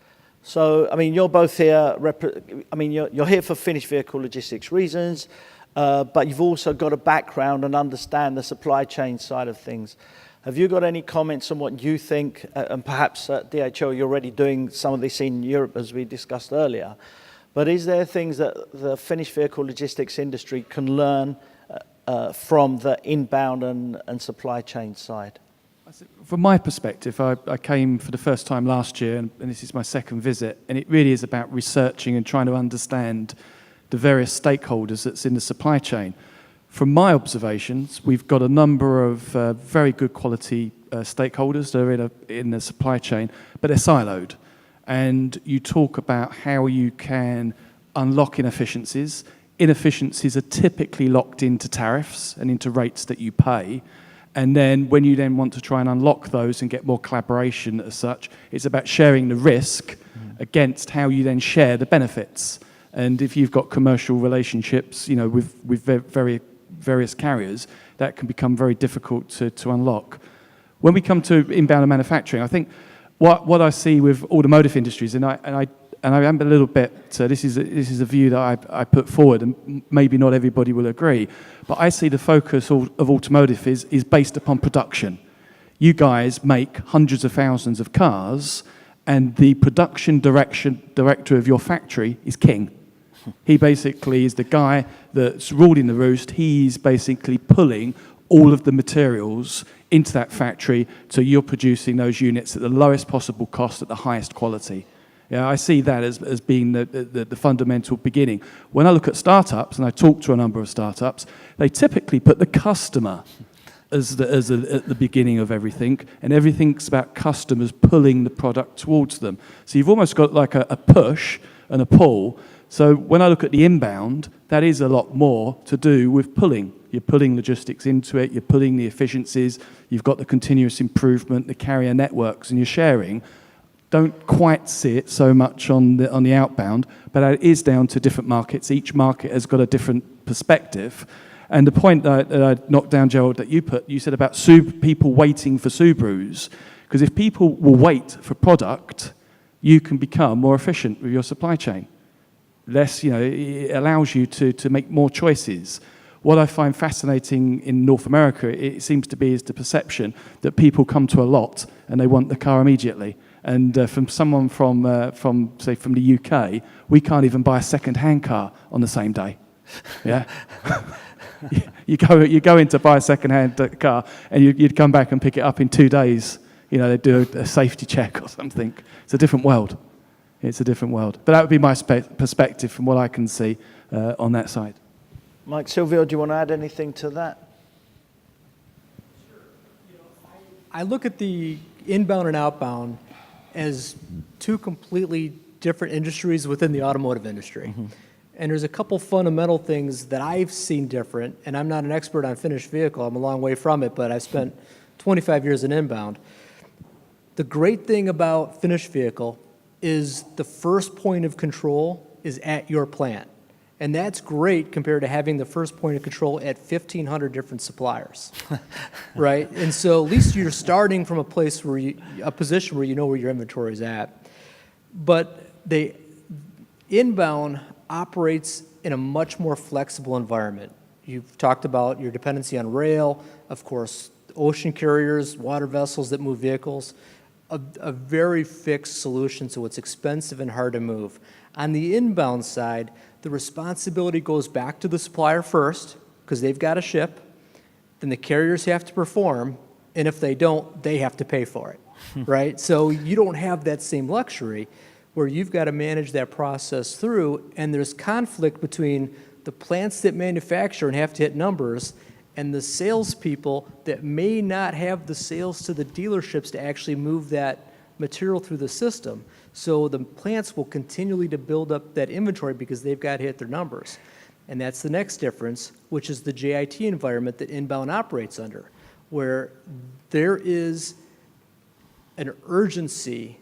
[SPEAKER 1] So, I mean, you're both here, you're here for finished vehicle logistics reasons, but you've also got a background and understand the supply chain side of things. Have you got any comments on what you think, and perhaps at DHL you're already doing some of this in Europe as we discussed earlier, but is there things that the finished vehicle logistics industry can learn from the inbound and supply chain side?
[SPEAKER 8] From my perspective, I came for the first time last year, and this is my second visit, and it really is about researching and trying to understand the various stakeholders that's in the supply chain. From my observations, we've got a number of very good quality stakeholders that are in the supply chain, but they're siloed. And you talk about how you can unlock inefficiencies. Inefficiencies are typically locked into tariffs and into rates that you pay. And then when you then want to try and unlock those and get more collaboration as such, it's about sharing the risk against how you then share the benefits. And if you've got commercial relationships, with various carriers, that can become very difficult to unlock. When we come to inbound and manufacturing, I think what I see with automotive industries, and I am a little bit, this is a view that I put forward, and maybe not everybody will agree, but I see the focus of automotive is based upon production. You guys make hundreds of thousands of cars, and the production director of your factory is king. He basically is the guy that's ruling the roost. He's basically pulling all of the materials into that factory, so you're producing those units at the lowest possible cost at the highest quality. Yeah, I see that as being the fundamental beginning. When I look at startups, and I talk to a number of startups, they typically put the customer as at the beginning of everything, and everything's about customers pulling the product towards them. So you've almost got like a push and a pull. So when I look at the inbound, that is a lot more to do with pulling. You're pulling logistics into it, you're pulling the efficiencies, you've got the continuous improvement, the carrier networks, and you're sharing. Don't quite see it so much on the outbound, but it is down to different markets. Each market has got a different perspective. And the point that I knocked down, Gerald, that you said about people waiting for Subarus, because if people will wait for product, you can become more efficient with your supply chain. It allows you to make more choices. What I find fascinating in North America, it seems to be, is the perception that people come to a lot and they want the car immediately. And from someone from the UK, we can't even buy a second-hand car on the same day. Yeah, you go in to buy a second-hand car, and you'd come back and pick it up in 2 days. They do a safety check or something. It's a different world. It's a different world. But that would be my perspective from what I can see on that side.
[SPEAKER 1] Mike, Silvio, do you want to add anything to that?
[SPEAKER 9] I look at the inbound and outbound as two completely different industries within the automotive industry. Mm-hmm. And there's a couple fundamental things that I've seen different, and I'm not an expert on finished vehicle, I'm a long way from it, but I've spent 25 years in inbound. The great thing about finished vehicle is the first point of control is at your plant. And that's great compared to having the first point of control at 1,500 different suppliers, right? And so at least you're starting from a place where a position where you know where your inventory is at. But the inbound operates in a much more flexible environment. You've talked about your dependency on rail, of course, ocean carriers, water vessels that move vehicles, a very fixed solution, so it's expensive and hard to move. On the inbound side, the responsibility goes back to the supplier first, because they've got to ship, then the carriers have to perform, and if they don't, they have to pay for it, right? So you don't have that same luxury where you've got to manage that process through, and there's conflict between the plants that manufacture and have to hit numbers and the salespeople that may not have the sales to the dealerships to actually move that material through the system. So the plants will continually to build up that inventory because they've got to hit their numbers. And that's the next difference, which is the JIT environment that inbound operates under, where there is an urgency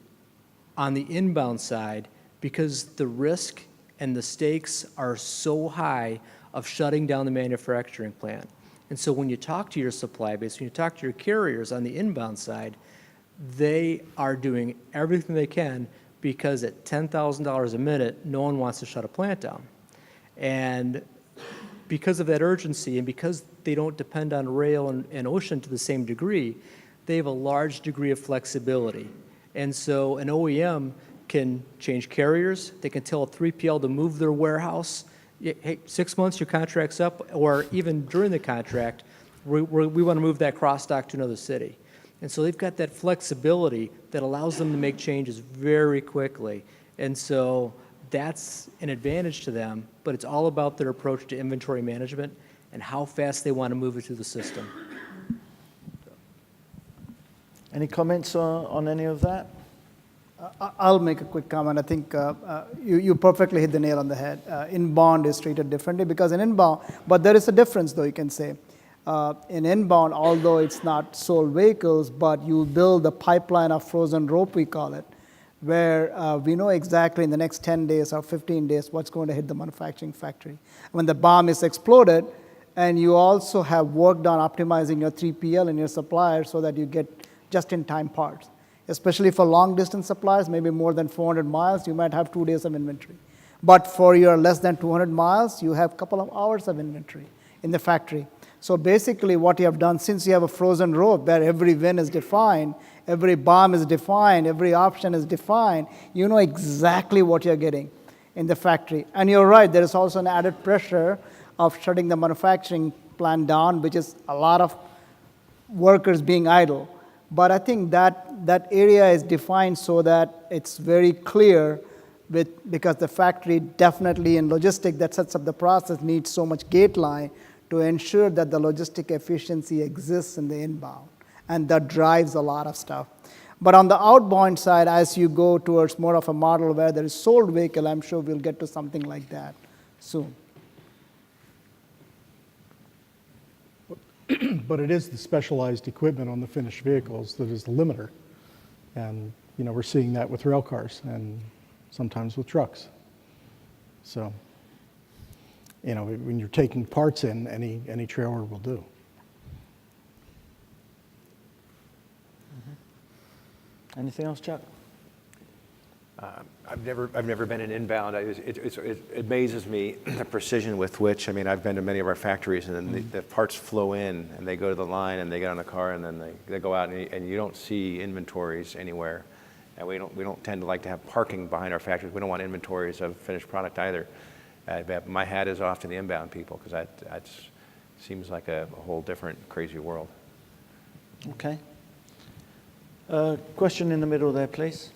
[SPEAKER 9] on the inbound side because the risk and the stakes are so high of shutting down the manufacturing plant. And so when you talk to your supply base, when you talk to your carriers on the inbound side, they are doing everything they can because at $10,000 a minute, no one wants to shut a plant down. And because of that urgency and because they don't depend on rail and ocean to the same degree, they have a large degree of flexibility. And so an OEM can change carriers, they can tell a 3PL to move their warehouse, hey, 6 months, your contract's up, or even during the contract, we want to move that cross dock to another city. And so they've got that flexibility that allows them to make changes very quickly. And so that's an advantage to them, but it's all about their approach to inventory management and how fast they want to move it through the system.
[SPEAKER 1] Any comments on any of that?
[SPEAKER 4] I'll make a quick comment. I think you perfectly hit the nail on the head. Inbound is treated differently because in inbound, but there is a difference though, you can say. In inbound, although it's not sold vehicles, but you build a pipeline of frozen rope, we call it, where we know exactly in the next 10 days or 15 days what's going to hit the manufacturing factory. When the bomb is exploded, and you also have worked on optimizing your 3PL and your suppliers so that you get just-in-time parts. Especially for long-distance suppliers, maybe more than 400 miles, you might have 2 days of inventory. But for your less than 200 miles, you have a couple of hours of inventory in the factory. So basically what you have done, since you have a frozen rope where every win is defined, every bomb is defined, every option is defined, you know exactly what you're getting in the factory. And you're right, there is also an added pressure of shutting the manufacturing plant down, which is a lot of workers being idle. But I think that area is defined so that it's very clear because the factory definitely in logistic that sets up the process needs so much gate line to ensure that the logistic efficiency exists in the inbound. And that drives a lot of stuff. But on the outbound side, as you go towards more of a model where there is sold vehicle, I'm sure we'll get to something like that soon.
[SPEAKER 3] But it is the specialized equipment on the finished vehicles that is the limiter. And, you know, we're seeing that with rail cars and sometimes with trucks. So, you know, when you're taking parts in, any trailer will do.
[SPEAKER 1] Anything else, Chuck?
[SPEAKER 2] I've never been in inbound. It amazes me the precision with which, I mean, I've been to many of our factories and then the parts flow in and they go to the line and they get on the car and then they go out and you don't see inventories anywhere. And we don't tend to like to have parking behind our factories. We don't want inventories of finished product either. My hat is off to the inbound people because that seems like a whole different crazy world.
[SPEAKER 1] Okay. Question in the middle there, please.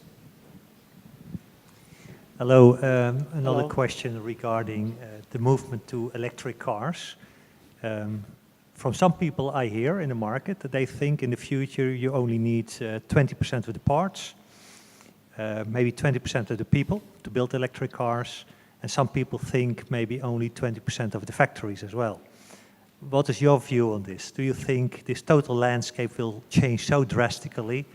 [SPEAKER 7] Hello, another
[SPEAKER 1] Hello.
[SPEAKER 7] question regarding the movement to electric cars. From some people I hear in the market that they think in the future you only need 20% of the parts, maybe 20% of the people to build electric cars, and some people think maybe only 20% of the factories as well. What is your view on this? Do you think this total landscape will change so drastically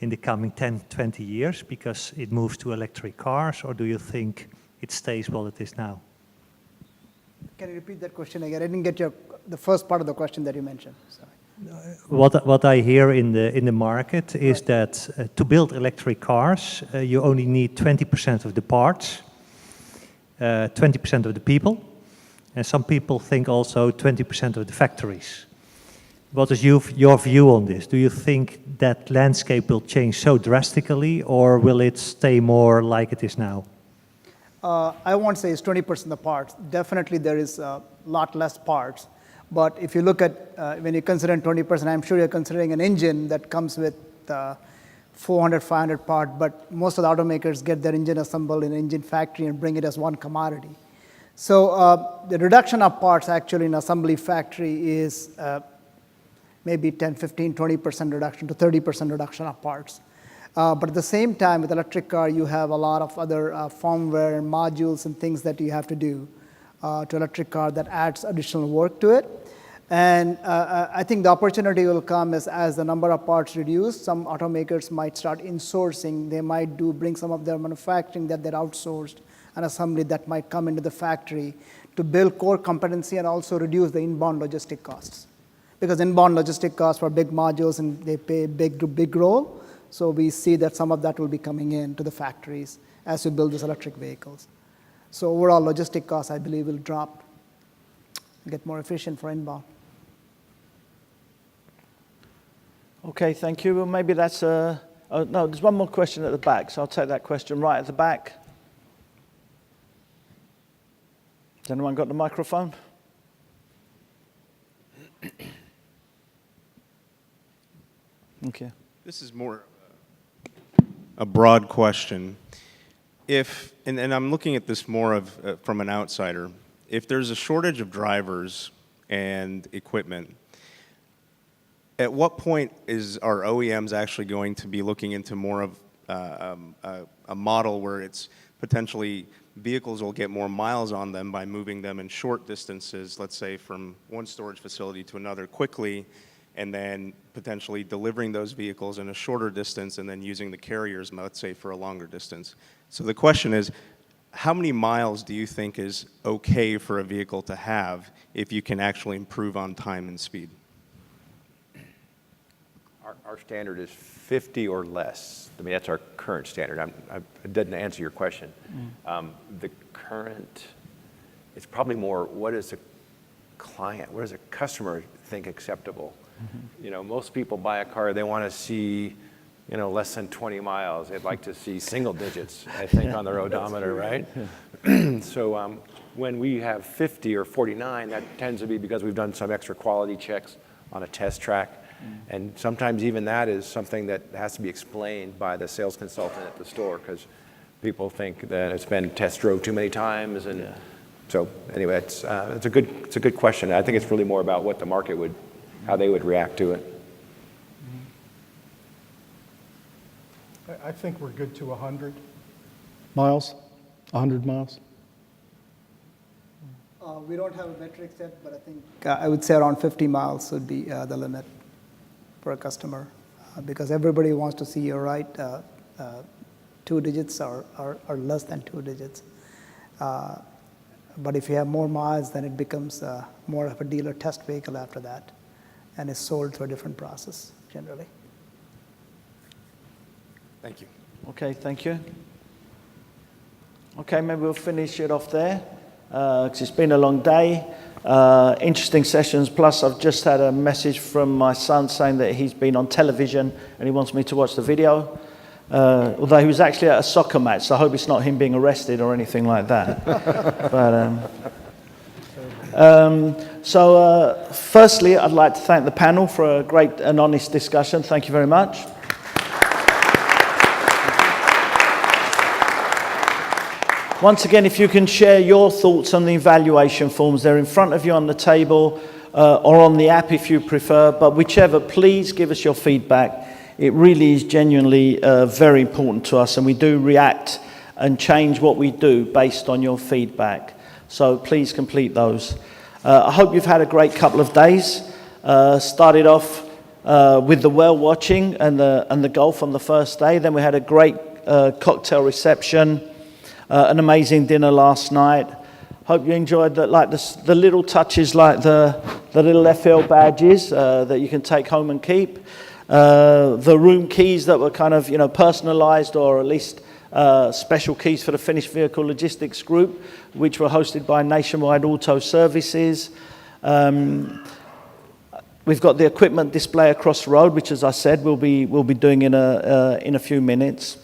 [SPEAKER 7] in the coming 10, 20 years because it moves to electric cars, or do you think it stays what it is now?
[SPEAKER 4] Can you repeat that question again? I didn't get the first part of the question that you mentioned. Sorry.
[SPEAKER 7] What I hear in the market is that to build electric cars, you only need 20% of the parts, 20% of the people, and some people think also 20% of the factories. What is your view on this? Do you think that landscape will change so drastically, or will it stay more like it is now?
[SPEAKER 4] I won't say it's 20% of the parts. Definitely there is a lot less parts. But if you look at, when you consider 20%, I'm sure you're considering an engine that comes with 400, 500 parts, but most of the automakers get their engine assembled in an engine factory and bring it as one commodity. So the reduction of parts actually in assembly factory is maybe 10, 15, 20% reduction to 30% reduction of parts. But at the same time, with electric car, you have a lot of other firmware and modules and things that you have to do to electric car that adds additional work to it. And I think the opportunity will come as the number of parts reduce. Some automakers might start insourcing. They might bring some of their manufacturing that they're outsourced and assembly that might come into the factory to build core competency and also reduce the inbound logistic costs. Because inbound logistic costs for big modules, and they play a big role. So we see that some of that will be coming in to the factories as we build these electric vehicles. So overall logistic costs, I believe, will drop, get more efficient for inbound.
[SPEAKER 1] Okay, thank you. Well, maybe that's no, there's one more question at the back, so I'll take that question right at the back. Has anyone got the microphone? Okay.
[SPEAKER 10] This is more a broad question. And I'm looking at this more of from an outsider. If there's a shortage of drivers and equipment, at what point are OEMs actually going to be looking into more of a model where it's potentially vehicles will get more miles on them by moving them in short distances, let's say from one storage facility to another quickly, and then potentially delivering those vehicles in a shorter distance and then using the carriers, let's say, for a longer distance. So the question is, how many miles do you think is okay for a vehicle to have if you can actually improve on time and speed?
[SPEAKER 2] Our standard is 50 or less. I mean, that's our current standard. I didn't answer your question. The current, it's probably more, what does a client, what does a customer think acceptable? You know, most people buy a car, they want to see, you know, less than 20 miles. They'd like to see single digits, I think, on their odometer, right? So when we have 50 or 49, that tends to be because we've done some extra quality checks on a test track. And sometimes even that is something that has to be explained by the sales consultant at the store, because people think that it's been test drove too many times. And so anyway, it's a good question. I think it's really more about what the market would, how they would react to it.
[SPEAKER 3] I think we're good to 100 miles, 100 miles.
[SPEAKER 4] We don't have a metric set, but I think I would say around 50 miles would be the limit for a customer, because everybody wants to see you're right, 2 digits or less than 2 digits. But if you have more miles, then it becomes more of a dealer test vehicle after that, and is sold through a different process generally.
[SPEAKER 10] Thank you.
[SPEAKER 1] Okay, thank you. Okay, maybe we'll finish it off there, because it's been a long day. Interesting sessions, plus I've just had a message from my son saying that he's been on television and he wants me to watch the video, although he was actually at a soccer match, so I hope it's not him being arrested or anything like that. So firstly, I'd like to thank the panel for a great and honest discussion. Thank you very much. Once again, if you can share your thoughts on the evaluation forms, they're in front of you on the table or on the app if you prefer, but whichever, please give us your feedback. It really is genuinely very important to us, and we do react and change what we do based on your feedback. So please complete those. I hope you've had a great couple of days. Started off with the whale watching and the golf on the first day. Then we had a great cocktail reception. An amazing dinner last night. Hope you enjoyed the little touches, like the little FL badges that you can take home and keep. The room keys that were kind of, you know, personalized, or at least special keys for the finished vehicle logistics group, which were hosted by Nationwide Auto Services. We've got the equipment display across the road, which, as I said, we'll be doing in a few minutes.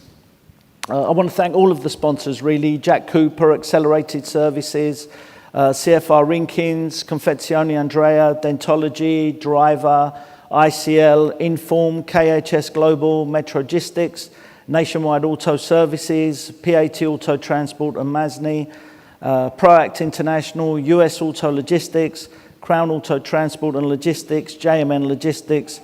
[SPEAKER 1] I want to thank all of the sponsors, really. Jack Cooper, Accelerated Services, CFR Rinkins, Confezioni Andrea, Dentology, Driver, ICL, Inform, KHS Global, Metrogistics, Nationwide Auto Services, PAT Auto Transport and Masni, Proact International, US Auto Logistics, Crown Auto Transport and Logistics, JMN Logistics,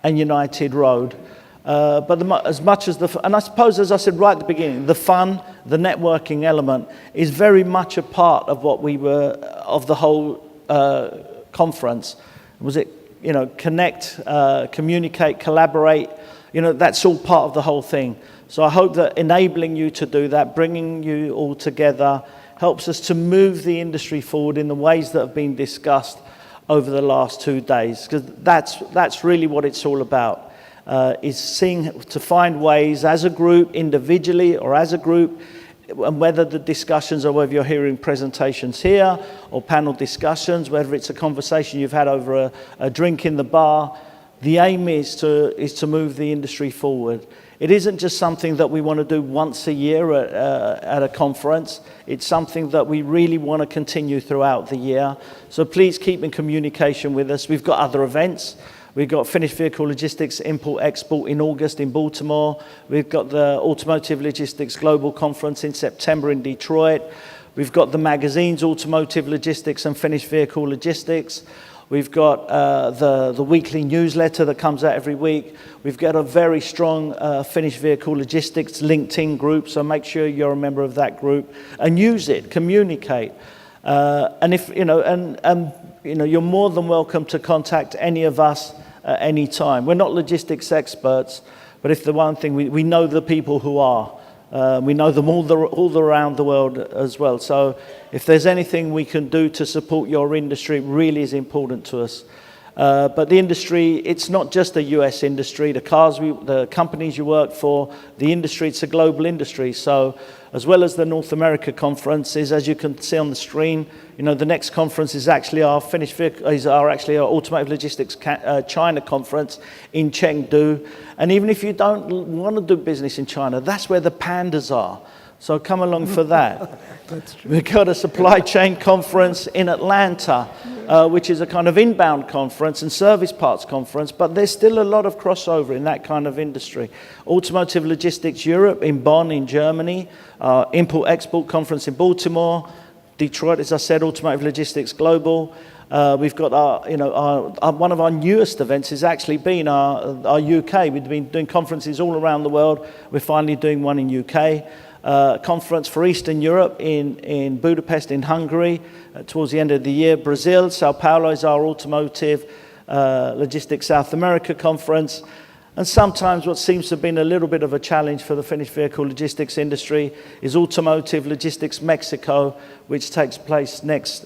[SPEAKER 1] and United Road. But as much as and I suppose, as I said right at the beginning, the fun, the networking element is very much a part of what we were, of the whole conference. Was it, connect, communicate, collaborate, that's all part of the whole thing. So I hope that enabling you to do that, bringing you all together, helps us to move the industry forward in the ways that have been discussed over the last 2 days, because that's really what it's all about. Is seeing to find ways as a group, individually or as a group, and whether the discussions or whether you're hearing presentations here or panel discussions, whether it's a conversation you've had over a drink in the bar, the aim is to move the industry forward. It isn't just something that we want to do once a year at a conference. It's something that we really want to continue throughout the year. So please keep in communication with us. We've got other events. We've got Finished Vehicle Logistics Import-Export in August in Baltimore. We've got the Automotive Logistics Global Conference in September in Detroit. We've got the magazines Automotive Logistics and Finished Vehicle Logistics. We've got the weekly newsletter that comes out every week. We've got a very strong Finished Vehicle Logistics LinkedIn group, so make sure you're a member of that group and use it, communicate. And if you're more than welcome to contact any of us at any time. We're not logistics experts, but if the one thing we know the people who are. We know them all around the world as well. So if there's anything we can do to support your industry, it really is important to us. But the industry, it's not just a US industry. The companies you work for, the industry, it's a global industry. So as well as the North America conferences, as you can see on the screen, the next conference is actually our our Automotive Logistics China conference in Chengdu. And even if you don't want to do business in China, that's where the pandas are. So come along for that.
[SPEAKER 4] That's true.
[SPEAKER 1] We've got a supply chain conference in Atlanta, which is a kind of inbound conference and service parts conference, but there's still a lot of crossover in that kind of industry. Automotive Logistics Europe in Bonn in Germany, Import-Export conference in Baltimore, Detroit, as I said, Automotive Logistics Global. We've got one of our newest events has actually been our UK. We've been doing conferences all around the world. We're finally doing one in UK. Conference for Eastern Europe in Budapest in Hungary towards the end of the year. Brazil, Sao Paulo is our Automotive Logistics South America conference. And sometimes what seems to have been a little bit of a challenge for the finished vehicle logistics industry is Automotive Logistics Mexico, which takes place next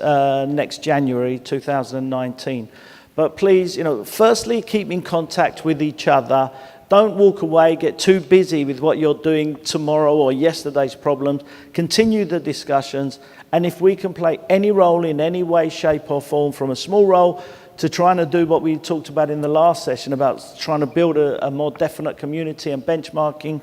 [SPEAKER 1] January 2019. But please, firstly, keep in contact with each other. Don't walk away, get too busy with what you're doing tomorrow or yesterday's problems. Continue the discussions. And if we can play any role in any way, shape or form, from a small role to trying to do what we talked about in the last session about trying to build a more definite community and benchmarking,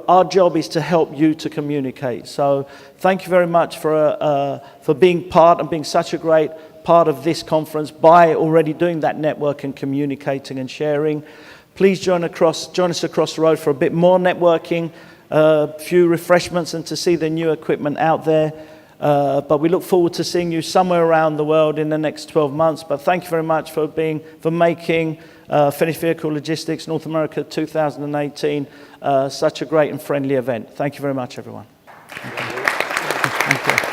[SPEAKER 1] our job is to help you to communicate. So thank you very much for being part and being such a great part of this conference by already doing that network and communicating and sharing. Please join us across the road for a bit more networking, a few refreshments and to see the new equipment out there. But we look forward to seeing you somewhere around the world in the next 12 months. But thank you very much for making Finished Vehicle Logistics North America 2018 such a great and friendly event. Thank you very much, everyone. Thank you. Thank you.